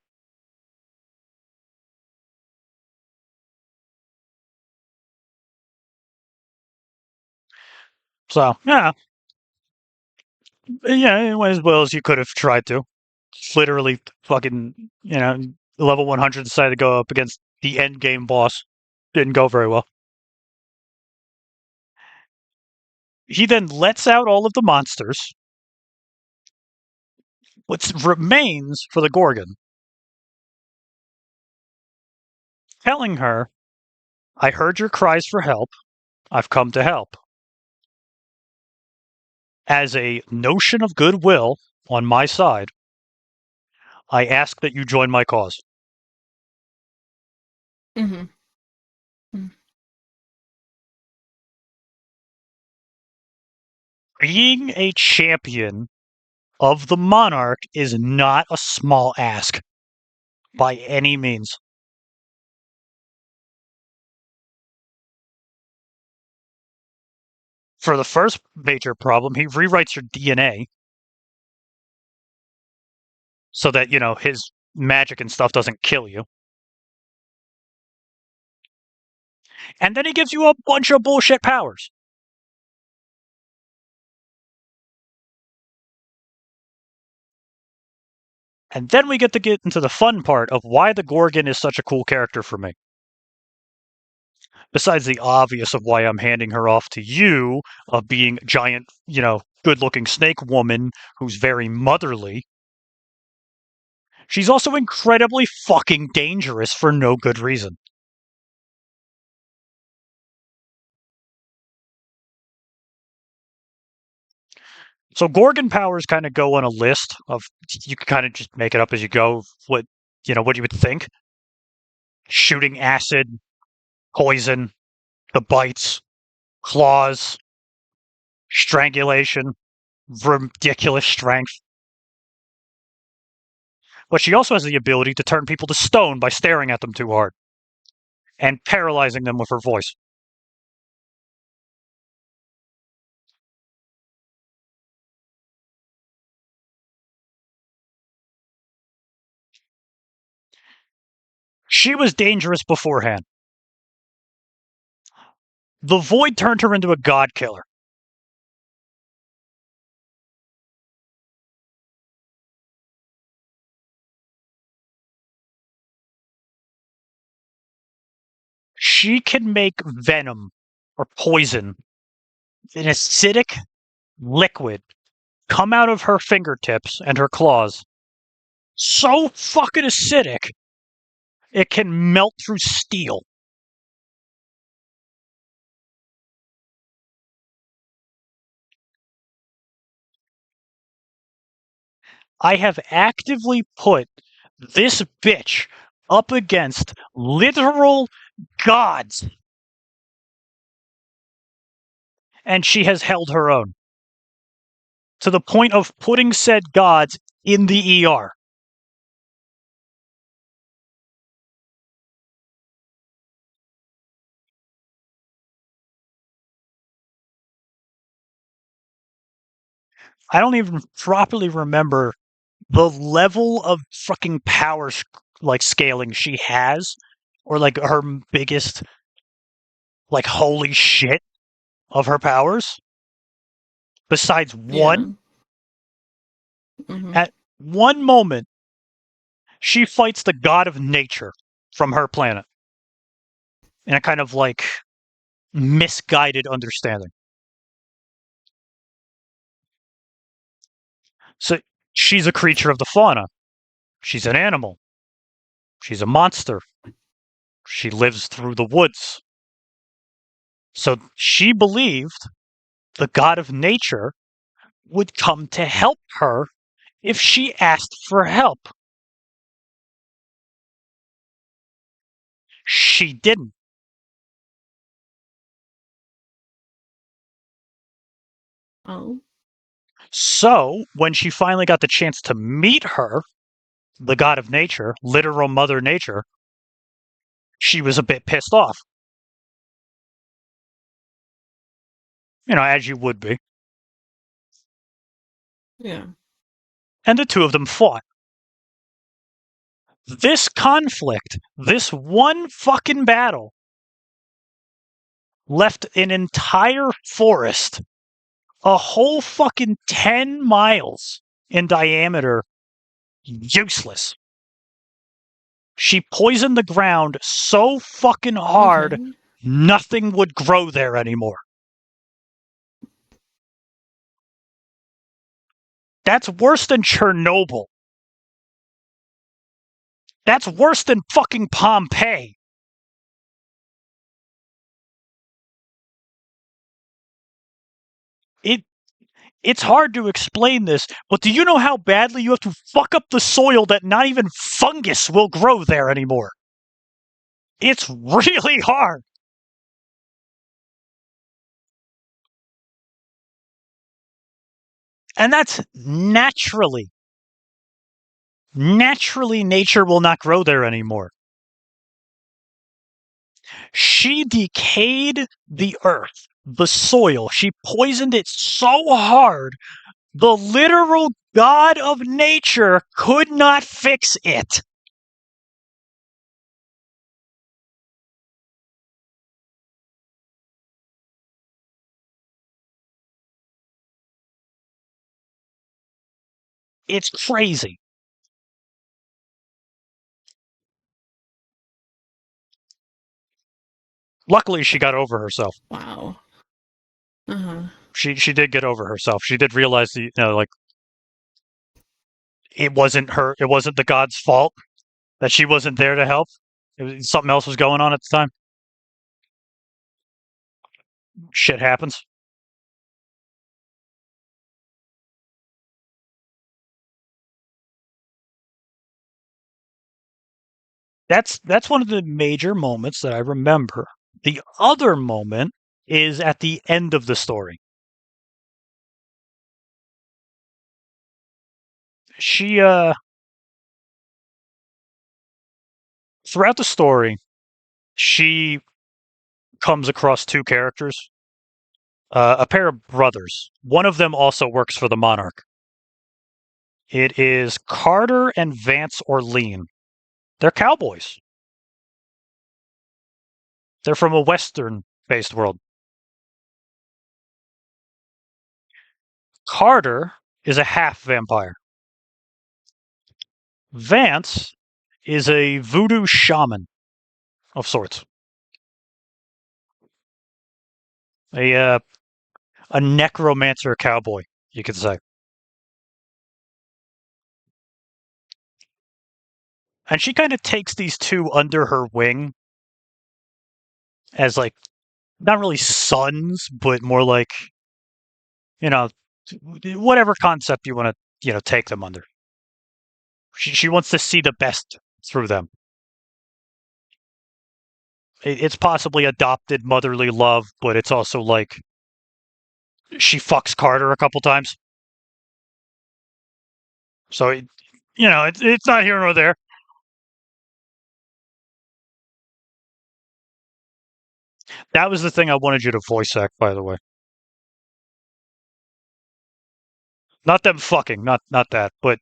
So, yeah, as well as you could have tried to. Literally fucking, level 100 decided to go up against the end game boss. Didn't go very well. He then lets out all of the monsters. What remains for the Gorgon, telling her, I heard your cries for help. I've come to help. As a notion of goodwill on my side, I ask that you join my cause. Mm-hmm. Being a champion of the monarch is not a small ask by any means. For the first major problem, he rewrites your DNA so that, his magic and stuff doesn't kill you. And then he gives you a bunch of bullshit powers. And then we get to get into the fun part of why the Gorgon is such a cool character for me. Besides the obvious of why I'm handing her off to you, of being giant, good-looking snake woman who's very motherly, she's also incredibly fucking dangerous for no good reason. So Gorgon powers kind of go on a list of, you can kind of just make it up as you go, what you would think. Shooting acid, poison, the bites, claws, strangulation, ridiculous strength. But she also has the ability to turn people to stone by staring at them too hard and paralyzing them with her voice. She was dangerous beforehand. The Void turned her into a god killer. She can make venom or poison, an acidic liquid, come out of her fingertips and her claws. So fucking acidic, it can melt through steel. I have actively put this bitch up against literal gods, and she has held her own. To the point of putting said gods in the ER. I don't even properly remember the level of fucking power like scaling she has, or like her biggest like holy shit of her powers. Besides Yeah. one, Hmm. at one moment, she fights the god of nature from her planet in a kind of like misguided understanding. So she's a creature of the fauna. She's an animal. She's a monster. She lives through the woods. So she believed the god of nature would come to help her if she asked for help. She didn't. Oh. So when she finally got the chance to meet her, the god of nature, literal Mother Nature, she was a bit pissed off. As you would be. Yeah. And the two of them fought. This conflict, this one fucking battle, left an entire forest, a whole fucking 10 miles in diameter, useless. She poisoned the ground so fucking hard, Okay. nothing would grow there anymore. That's worse than Chernobyl. That's worse than fucking Pompeii. It's hard to explain this, but do you know how badly you have to fuck up the soil that not even fungus will grow there anymore? It's really hard. And that's naturally. Naturally, nature will not grow there anymore. She decayed the earth, the soil. She poisoned it so hard, the literal god of nature could not fix it. It's crazy. Luckily, she got over herself. Wow. Uh-huh. She did get over herself. She did realize like it wasn't the god's fault that she wasn't there to help. Something else was going on at the time. Shit happens. That's one of the major moments that I remember. The other moment is at the end of the story. She throughout the story, she comes across two characters, a pair of brothers. One of them also works for the Monarch. It is Carter and Vance Orlean. They're cowboys. They're from a Western-based world. Carter is a half vampire. Vance is a voodoo shaman of sorts. A a necromancer cowboy, you could say. And she kind of takes these two under her wing as like not really sons, but more like, you know, whatever concept you want to, take them under. She wants to see the best through them. It's possibly adopted motherly love, but it's also like she fucks Carter a couple times. So, it's not here nor there. That was the thing I wanted you to voice act, by the way. Not them fucking, not that, but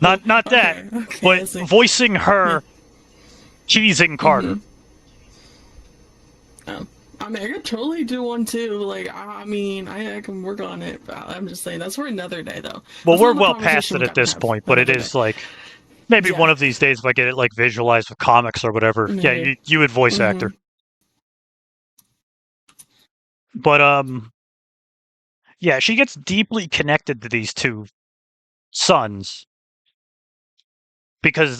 not not that, Okay, but I see. voicing her teasing Carter. Oh. I mean, I could totally do one too. Like, I mean, I can work on it. But I'm just saying that's for another day, though. Well, That's we're another well past conversation it we at gotta this have point, but it another is day. like maybe Yeah. one of these days if I get it like visualized with comics or whatever. Yeah, Maybe. you would voice actor. But yeah, she gets deeply connected to these two sons because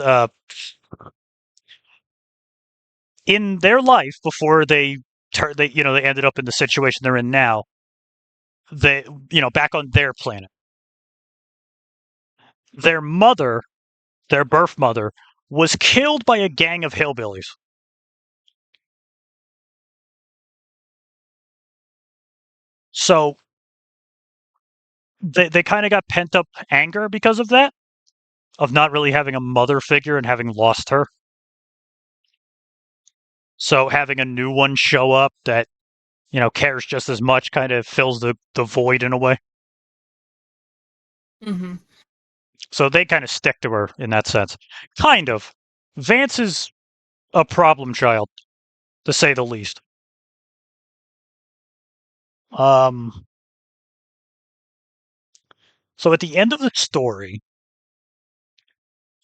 in their life before they ended up in the situation they're in now, they back on their planet, their mother, their birth mother, was killed by a gang of hillbillies. So they kind of got pent up anger because of that, of not really having a mother figure and having lost her. So having a new one show up that, cares just as much kind of fills the void in a way. Mm-hmm. So they kind of stick to her in that sense. Kind of. Vance is a problem child, to say the least. So at the end of the story,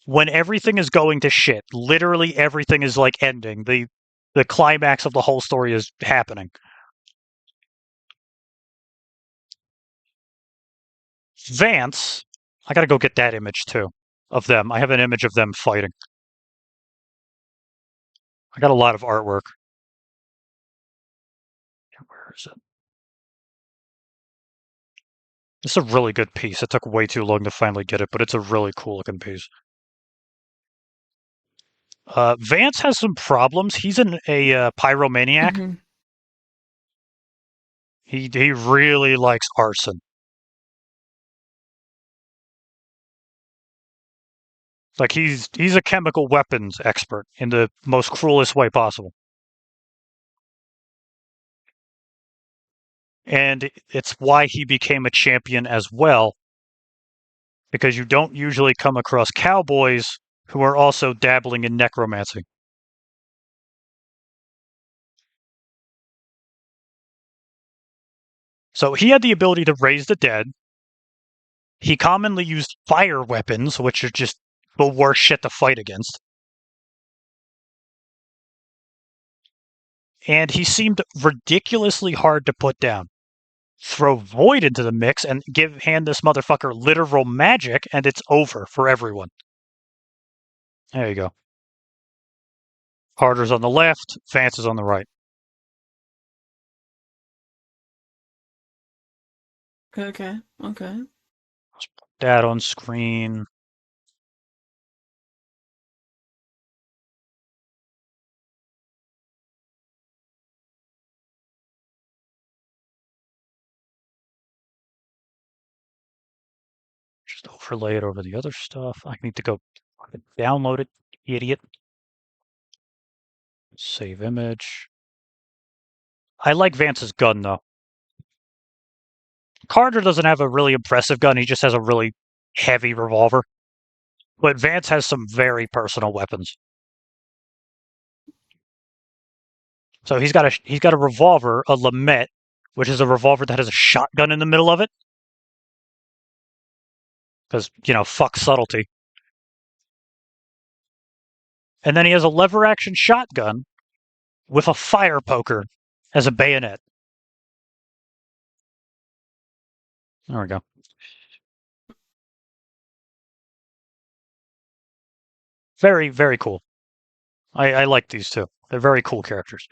when everything is going to shit, literally everything is like ending. The climax of the whole story is happening. Vance, I gotta go get that image too of them. I have an image of them fighting. I got a lot of artwork. Where is it? It's a really good piece. It took way too long to finally get it, but it's a really cool looking piece. Vance has some problems. He's a pyromaniac. Mm-hmm. He really likes arson. Like he's a chemical weapons expert in the most cruelest way possible. And it's why he became a champion as well, because you don't usually come across cowboys who are also dabbling in necromancy. So he had the ability to raise the dead. He commonly used fire weapons, which are just the worst shit to fight against. And he seemed ridiculously hard to put down. Throw Void into the mix and hand this motherfucker literal magic, and it's over for everyone. There you go. Carter's on the left, Vance is on the right. Okay. That on screen. Just overlay it over the other stuff. I need to go download it, idiot. Save image. I like Vance's gun, though. Carter doesn't have a really impressive gun. He just has a really heavy revolver. But Vance has some very personal weapons. So he's got a revolver, a Lamette, which is a revolver that has a shotgun in the middle of it. Because, fuck subtlety. And then he has a lever action shotgun with a fire poker as a bayonet. There we go. Very, very cool. I like these two. They're very cool characters.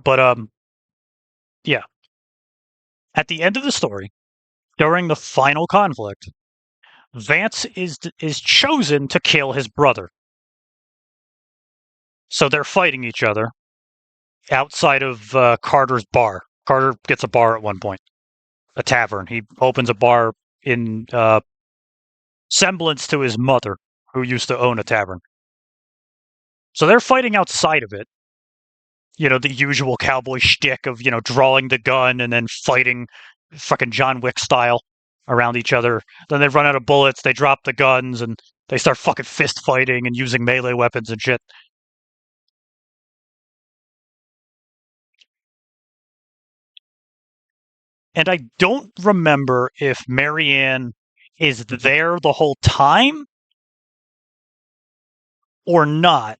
But yeah. At the end of the story, during the final conflict, Vance is chosen to kill his brother. So they're fighting each other outside of Carter's bar. Carter gets a bar at one point, a tavern. He opens a bar in semblance to his mother, who used to own a tavern. So they're fighting outside of it. the usual cowboy shtick of, drawing the gun and then fighting fucking John Wick style around each other. Then they run out of bullets, they drop the guns, and they start fucking fist fighting and using melee weapons and shit. And I don't remember if Marianne is there the whole time or not,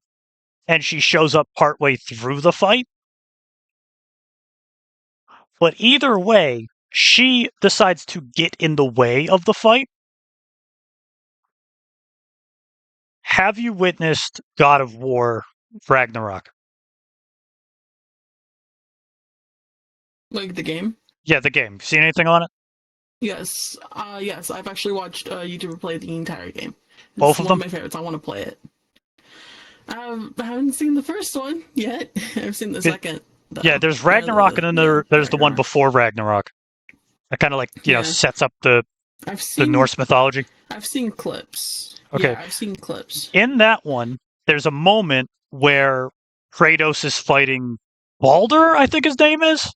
and she shows up partway through the fight. But either way, she decides to get in the way of the fight. Have you witnessed God of War Ragnarok? Like the game? Yeah, the game. Seen anything on it? Yes. Yes, I've actually watched a YouTuber play the entire game. It's Both of one them? of my favorites. I want to play it. I haven't seen the first one yet. I've seen the second. Though. Yeah, there's Ragnarok, and then there's the one before Ragnarok. That kind of sets up the Norse mythology. I've seen clips. Okay. Yeah, I've seen clips. In that one, there's a moment where Kratos is fighting Baldur, I think his name is.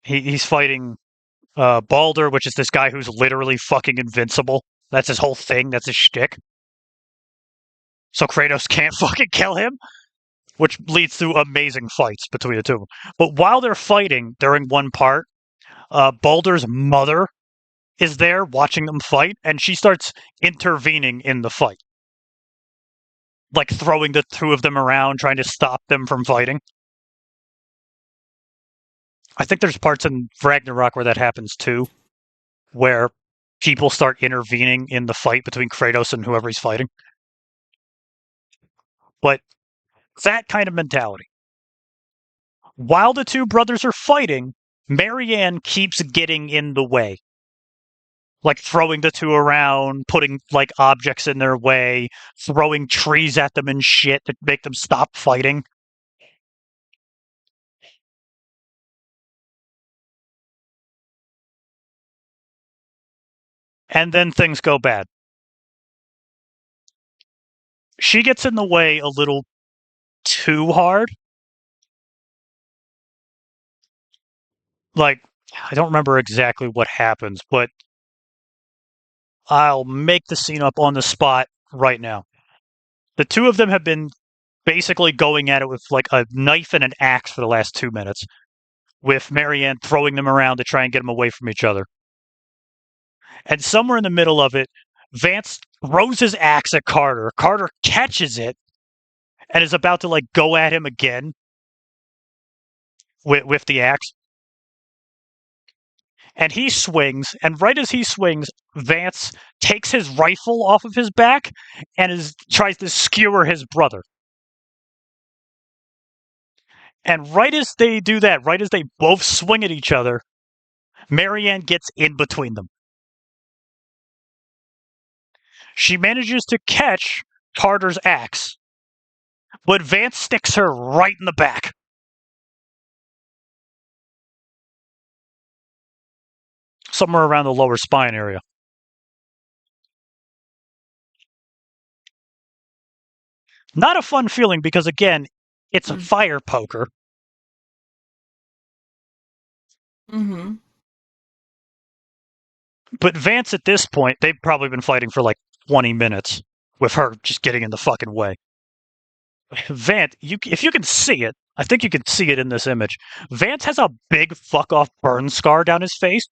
He's fighting Baldur, which is this guy who's literally fucking invincible. That's his whole thing. That's his shtick. So Kratos can't fucking kill him, which leads to amazing fights between the two of them. But while they're fighting during one part, Baldur's mother is there watching them fight, and she starts intervening in the fight. Like throwing the two of them around, trying to stop them from fighting. I think there's parts in Ragnarok where that happens too, where people start intervening in the fight between Kratos and whoever he's fighting. But that kind of mentality. While the two brothers are fighting, Marianne keeps getting in the way. Like throwing the two around, putting like objects in their way, throwing trees at them and shit to make them stop fighting. And then things go bad. She gets in the way a little too hard. Like, I don't remember exactly what happens, but I'll make the scene up on the spot right now. The two of them have been basically going at it with like a knife and an axe for the last 2 minutes, with Marianne throwing them around to try and get them away from each other. And somewhere in the middle of it, Vance throws his axe at Carter. Carter catches it and is about to like go at him again with the axe. And he swings, and right as he swings, Vance takes his rifle off of his back and tries to skewer his brother. And right as they do that, right as they both swing at each other, Marianne gets in between them. She manages to catch Carter's axe, but Vance sticks her right in the back. Somewhere around the lower spine area. Not a fun feeling because, again, it's a fire poker. Mm-hmm. But Vance, at this point, they've probably been fighting for like 20 minutes with her just getting in the fucking way. Vance, if you can see it, I think you can see it in this image. Vance has a big fuck-off burn scar down his face.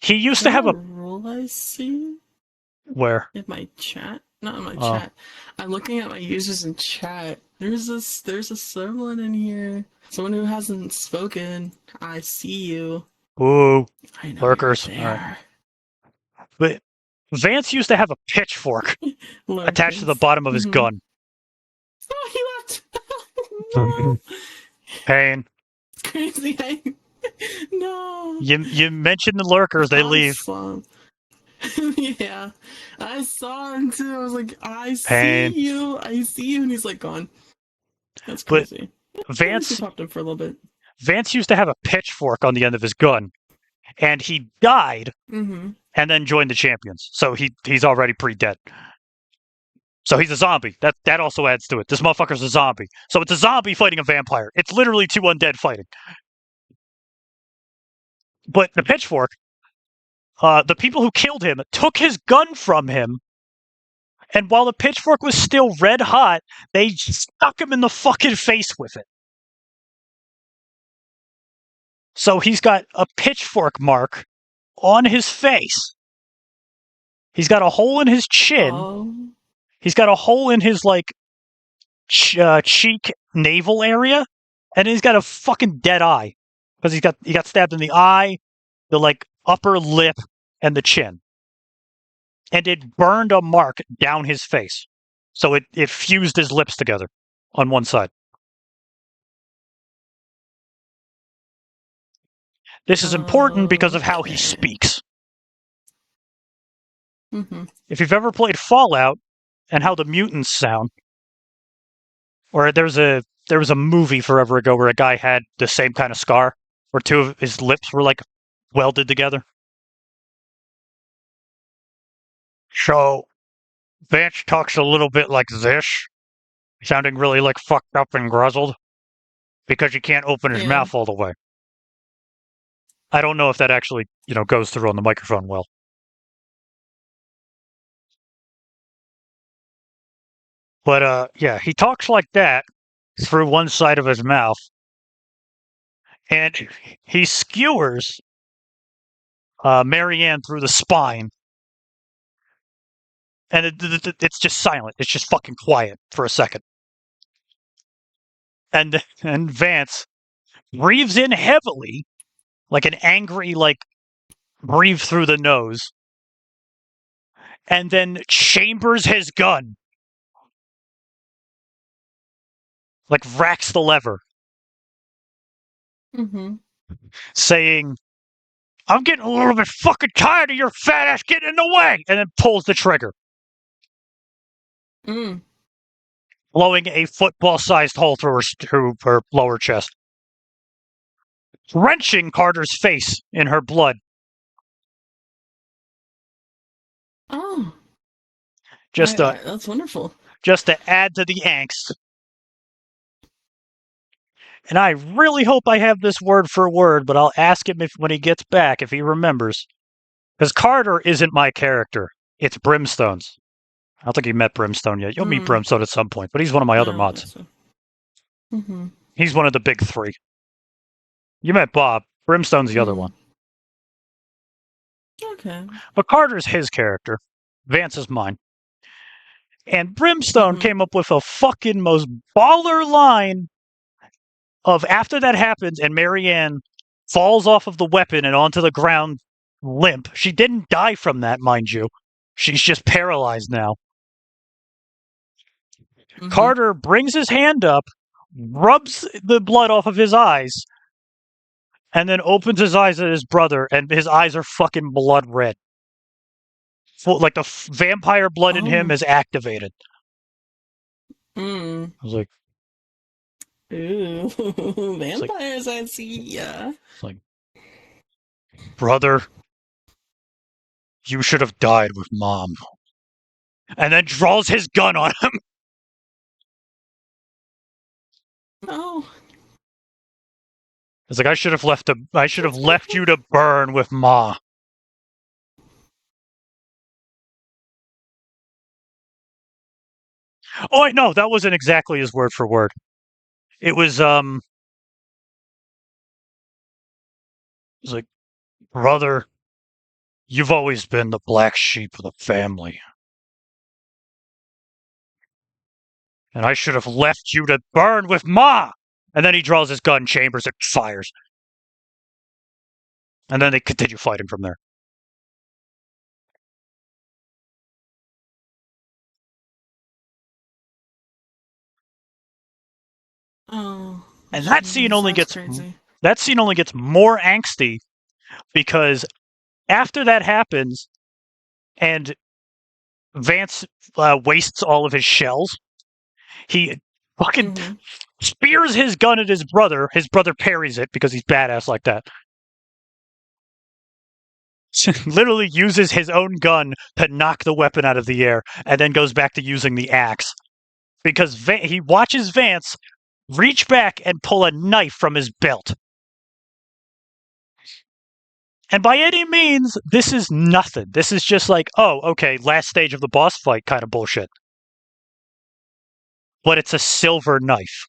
He used to have a rule I see where in my chat. Not in my chat. I'm looking at my users in chat. There's someone in here. Someone who hasn't spoken. I see you. Ooh, I know lurkers. You're there. But Vance used to have a pitchfork attached to the bottom of his gun. Oh, he left. No. Pain. It's crazy. No. You mentioned the lurkers, they leave. Yeah. I saw him too. I was like, I Pain. see you, and he's like gone. That's crazy. But Vance he popped up for a little bit. Vance used to have a pitchfork on the end of his gun. and he died Mm-hmm. and then joined the champions. So he's already pretty dead. So he's a zombie. That also adds to it. This motherfucker's a zombie. So it's a zombie fighting a vampire. It's literally two undead fighting. But the pitchfork, the people who killed him took his gun from him, and while the pitchfork was still red hot, they stuck him in the fucking face with it. So he's got a pitchfork mark on his face. He's got a hole in his chin. Oh. He's got a hole in his cheek navel area, and he's got a fucking dead eye because he got stabbed in the eye, the upper lip, and the chin, and it burned a mark down his face, so it fused his lips together on one side. This is important because of how he Okay. speaks. Mm-hmm. If you've ever played Fallout and how the mutants sound, or there was a movie forever ago where a guy had the same kind of scar, where two of his lips were welded together. So Vance talks a little bit like this, sounding really fucked up and grizzled, because he can't open his mouth all the way. I don't know if that actually, goes through on the microphone well. But yeah, he talks like that through one side of his mouth, and he skewers Marianne through the spine, and it's just silent. It's just fucking quiet for a second. And Vance breathes in heavily, like an angry, breathe through the nose, and then chambers his gun. Racks the lever. Mm-hmm. Saying, "I'm getting a little bit fucking tired of your fat ass getting in the way," and then pulls the trigger. Blowing a football-sized hole through her lower chest. Wrenching Carter's face in her blood. Oh. Just that's wonderful. Just to add to the angst. And I really hope I have this word for word, but I'll ask him when he gets back if he remembers. Because Carter isn't my character. It's Brimstone's. I don't think he met Brimstone yet. You'll meet Brimstone at some point, but he's one of my other mods. So. Mm-hmm. He's one of the big three. You met Bob. Brimstone's the other one. Okay. But Carter's his character. Vance is mine. And Brimstone came up with a fucking most baller line of, after that happens and Marianne falls off of the weapon and onto the ground limp. She didn't die from that, mind you. She's just paralyzed now. Carter brings his hand up, rubs the blood off of his eyes, and then opens his eyes at his brother, and his eyes are fucking blood red. The vampire blood in him is activated. I was like, ooh, vampires, I see ya. It's like, brother, you should have died with Mom. And then draws his gun on him. Oh. It's like, I should have left you to burn with Ma. Oh, wait, no, that wasn't exactly his word for word. It was like, brother, you've always been the black sheep of the family. And I should have left you to burn with Ma! And then he draws his gun, chambers it, fires. And then they continue fighting from there. Oh. And that scene only gets more angsty because after that happens and Vance wastes all of his shells, he fucking spears his gun at his brother. His brother parries it because he's badass like that. Literally uses his own gun to knock the weapon out of the air, and then goes back to using the axe. Because he watches Vance reach back and pull a knife from his belt. And by any means, this is nothing. This is just like, oh, okay, last stage of the boss fight kind of bullshit. But it's a silver knife.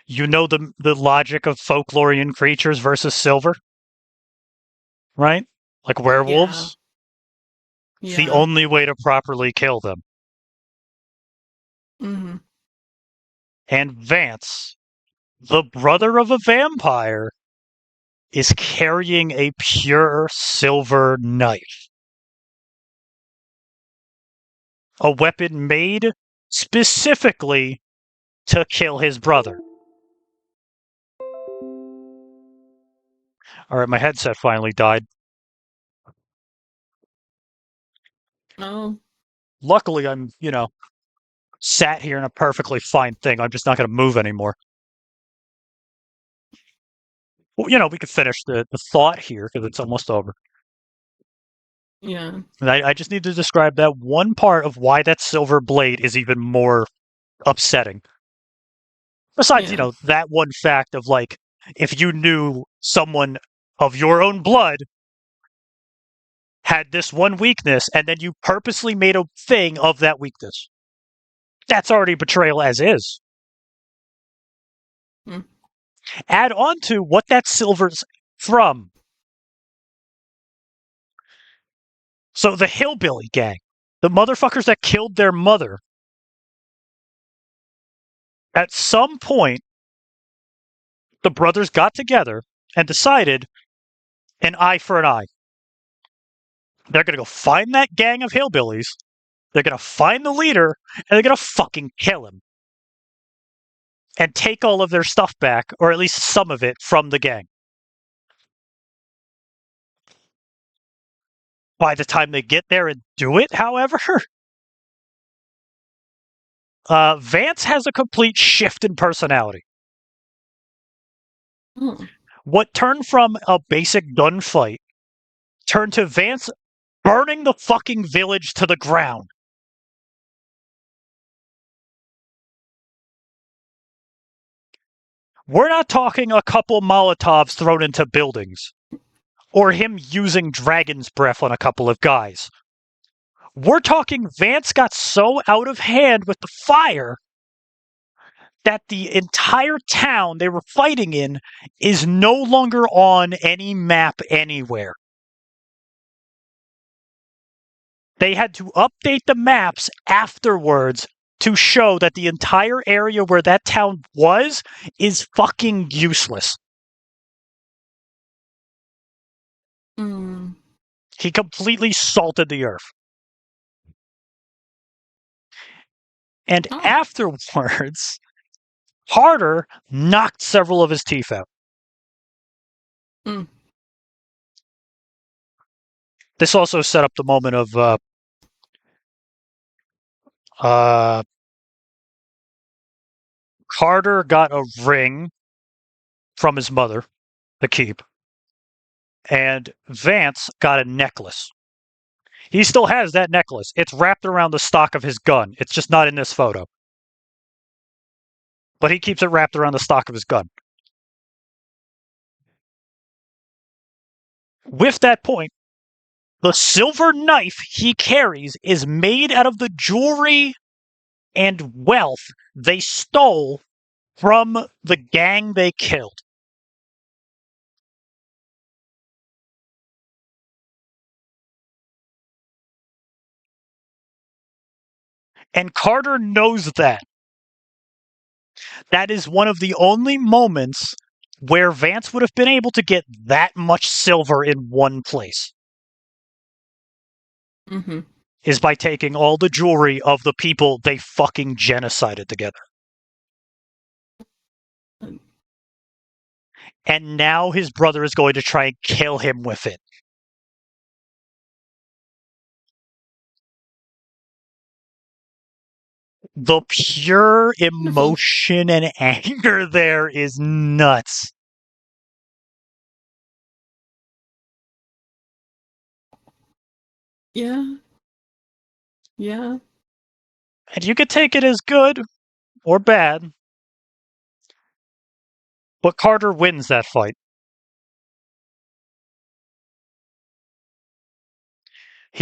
You know the logic of folklorian creatures versus silver? Right? Like werewolves? It's the Yeah. only way to properly kill them. Mm-hmm. And Vance, the brother of a vampire, is carrying a pure silver knife. A weapon made specifically to kill his brother. Alright, my headset finally died. Oh. Luckily, I'm, sat here in a perfectly fine thing. I'm just not going to move anymore. Well, we could finish the thought here because it's almost over. Yeah. And I just need to describe that one part of why that silver blade is even more upsetting. Besides, Yeah. that one fact of like, if you knew someone of your own blood had this one weakness and then you purposely made a thing of that weakness, that's already betrayal as is. Hmm. Add on to what that silver's from. So the hillbilly gang, the motherfuckers that killed their mother, at some point, the brothers got together and decided an eye for an eye. They're going to go find that gang of hillbillies. They're going to find the leader, and they're going to fucking kill him. And take all of their stuff back, or at least some of it, from the gang. By the time they get there and do it, however, Vance has a complete shift in personality. Hmm. What turned from a basic gunfight turned to Vance burning the fucking village to the ground. We're not talking a couple Molotovs thrown into buildings, or him using dragon's breath on a couple of guys. We're talking Vance got so out of hand with the fire that the entire town they were fighting in is no longer on any map anywhere. They had to update the maps afterwards to show that the entire area where that town was is fucking useless. Mm. He completely salted the earth. And Oh. afterwards, Harder knocked several of his teeth out. Mm. This also set up the moment of Carter got a ring from his mother, the keep, and Vance got a necklace. He still has that necklace. It's wrapped around the stock of his gun. It's just not in this photo. But he keeps it wrapped around the stock of his gun. With that point, the silver knife he carries is made out of the jewelry and wealth they stole from the gang they killed. And Carter knows that. That is one of the only moments where Vance would have been able to get that much silver in one place. Mm-hmm. Is by taking all the jewelry of the people they fucking genocided together. And now his brother is going to try and kill him with it. The pure emotion and anger there is nuts. Yeah. Yeah. And you could take it as good or bad, but Carter wins that fight. Oh.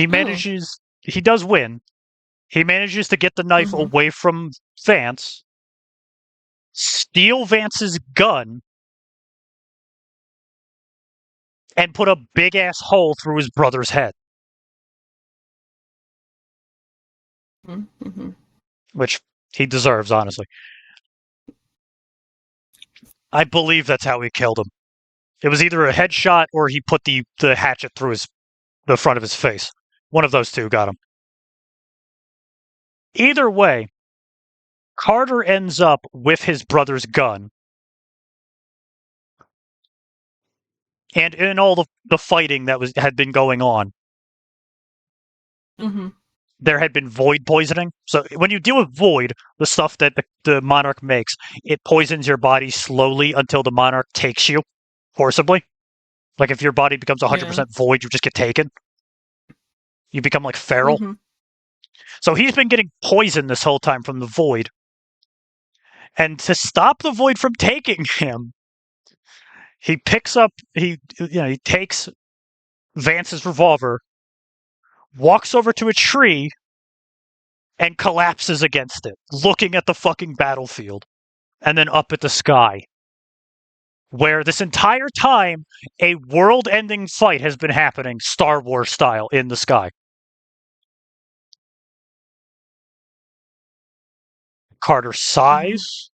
He does win. He manages to get the knife Mhm. away from Vance, steal Vance's gun, and put a big ass hole through his brother's head, Mhm. which he deserves, honestly. I believe that's how he killed him. It was either a headshot or he put the hatchet through the front of his face. One of those two got him. Either way, Carter ends up with his brother's gun. And in all the fighting that had been going on, Mhm. there had been void poisoning. So when you deal with void, the stuff that the monarch makes, it poisons your body slowly until the monarch takes you forcibly. Like if your body becomes 100% Yeah. void, you just get taken. You become like feral. Mhm. So he's been getting poisoned this whole time from the void. And to stop the void from taking him, he he takes Vance's revolver, walks over to a tree, and collapses against it, looking at the fucking battlefield and then up at the sky. Where this entire time a world ending fight has been happening, Star Wars style, in the sky. Carter Mhm. sighs,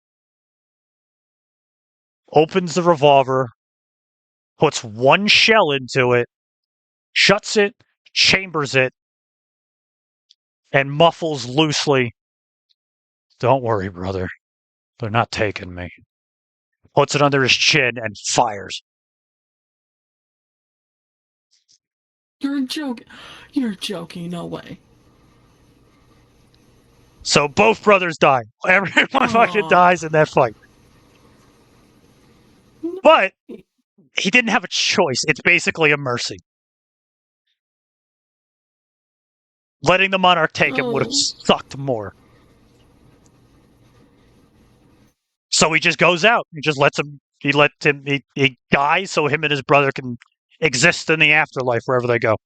opens the revolver, puts one shell into it, shuts it, chambers it, and muffles loosely, "Don't worry, brother. They're not taking me." Puts it under his chin and fires. You're joking. You're joking. No way. So both brothers die. Everyone fucking Oh. dies in that fight. But he didn't have a choice. It's basically a mercy. Letting the monarch take him would have Oh. sucked more. So he just goes out. He just lets him. He dies so him and his brother can exist in the afterlife wherever they go.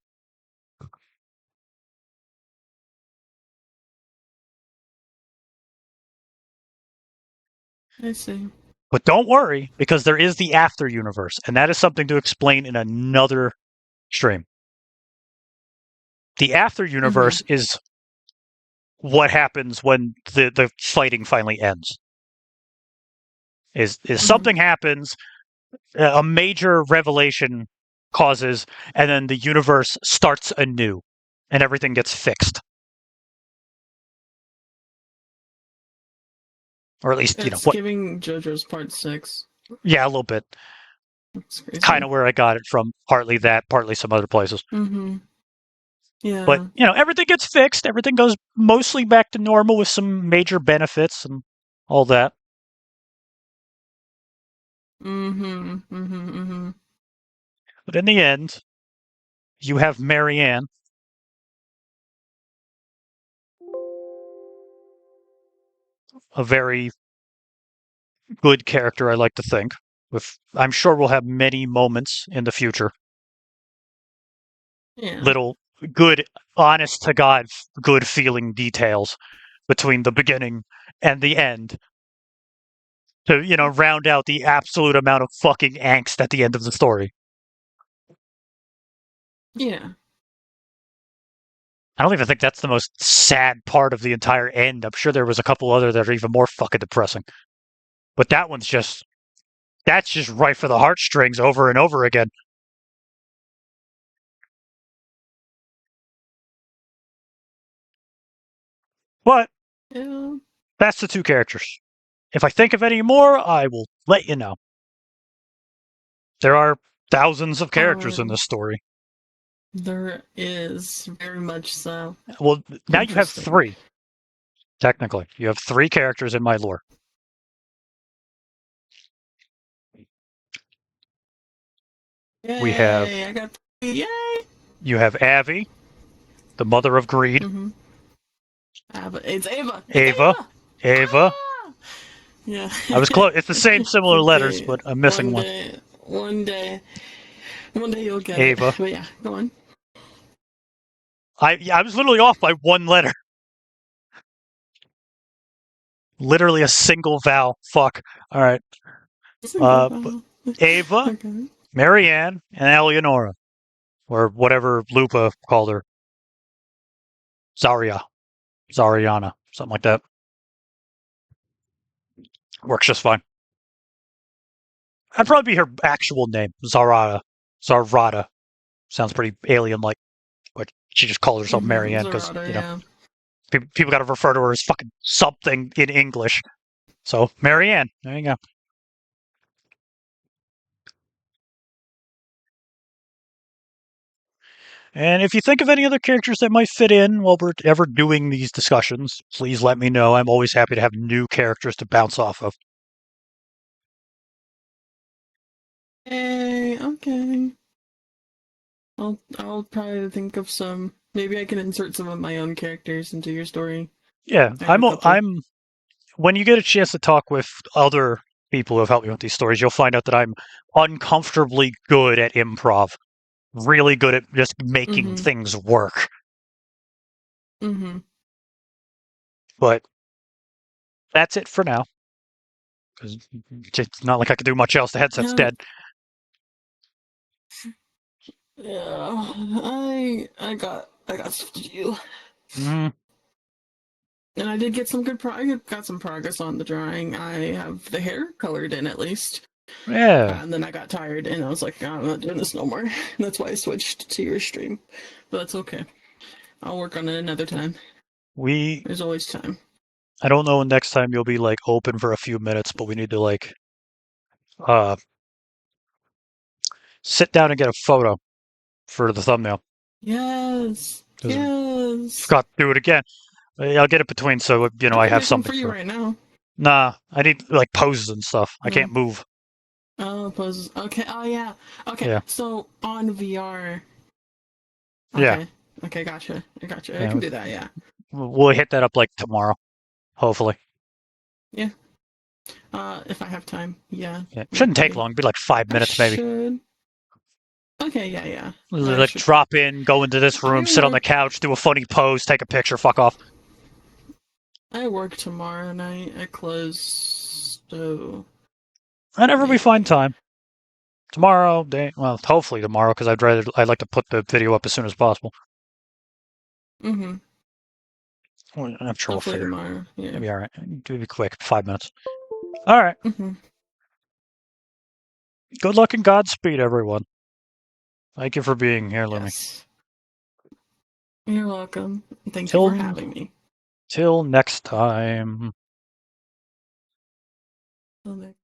I see. But don't worry, because there is the after universe, and that is something to explain in another stream. The after Mhm. universe is what happens when the fighting finally ends. Is Mhm. something happens, a major revelation causes, and then the universe starts anew, and everything gets fixed, or at least It's what? giving JoJo's Part 6. Yeah, a little bit. That's Kind crazy. of where I got it from. Partly that, partly some other places. Mhm. But Yeah. everything gets fixed. Everything goes mostly back to normal with some major benefits and all that. Mhm. Mhm. Mhm. But in the end, you have Marianne, a very good character, I like to think. With I'm sure we'll have many moments in the future. Yeah. Little good, honest to God, good feeling details between the beginning and the end to, round out the absolute amount of fucking angst at the end of the story. Yeah. I don't even think that's the most sad part of the entire end. I'm sure there was a couple other that are even more fucking depressing. But that's just right for the heartstrings over and over again. But Yeah. that's the two characters. If I think of any more, I will let you know. There are thousands of characters in Alrighty. this story. There is very much so. Well, now you have Interesting. three, technically. You have three characters in my lore. We have Yay! I got. Yay! you have Avi, the mother of greed. Mm-hmm. It's Ava. It's Ava. Ava. Ah! Yeah. I was close. It's the same similar It's letters, okay. but I'm missing one. One day you'll get Ava. it. But yeah, go on. I was literally off by one letter. Literally a single vowel. Fuck. All right. Ava, Okay. Marianne, and Eleonora, or whatever Lupa called her. Zariana, something like that. Works just fine. I'd probably be her actual name, Zarada. Sounds pretty alien-like, but she just called herself Marianne because Zarada, people got to refer to her as fucking something in English. So Marianne, there you go. And if you think of any other characters that might fit in while we're ever doing these discussions, please let me know. I'm always happy to have new characters to bounce off of. Hey, okay. I'll probably think of some. Maybe I can insert some of my own characters into your story. Yeah, I have a couple. I'm. When you get a chance to talk with other people who have helped me with these stories, you'll find out that I'm uncomfortably good at improv. Really good at just making things work. Mm-hmm. But that's it for now. Because it's not like I can do much else. The headset's dead. Yeah, I got stuff to do. Mm-hmm. And I did get some I got some progress on the drawing. I have the hair colored in at least. Yeah. And then I got tired and I was like, I'm not doing this no more. That's why I switched to your stream. But that's okay. I'll work on it another time. There's always time. I don't know when next time you'll be like open for a few minutes, but we need to like sit down and get a photo for the thumbnail. Yes. Yes. Forgot to do it again. I'll get it between so I have something for you right now. Nah, I need like poses and stuff. I can't move. Oh, poses. Okay. Oh yeah. Okay. Yeah. So on VR. Okay. Yeah. Okay. Gotcha. I Yeah, can do that. Yeah. We'll hit that up like tomorrow, hopefully. Yeah. If I have time. Yeah. Yeah. Shouldn't take long. It'd be like 5 minutes maybe. Should. Okay. Yeah. Like drop in, go into this room, sit on the couch, do a funny pose, take a picture, fuck off. I work tomorrow night. I close. So. Whenever we find time. Tomorrow, hopefully tomorrow, because I'd like to put the video up as soon as possible. Mm-hmm. Well, I'm sure Hopefully we'll figure. Tomorrow. Yeah. It'll be all right. It'll be quick. 5 minutes. All right. Mm-hmm. Good luck and Godspeed, everyone. Thank you for being here, Lumi. Yes. You're welcome. Thank you for having me. Till next time. Till next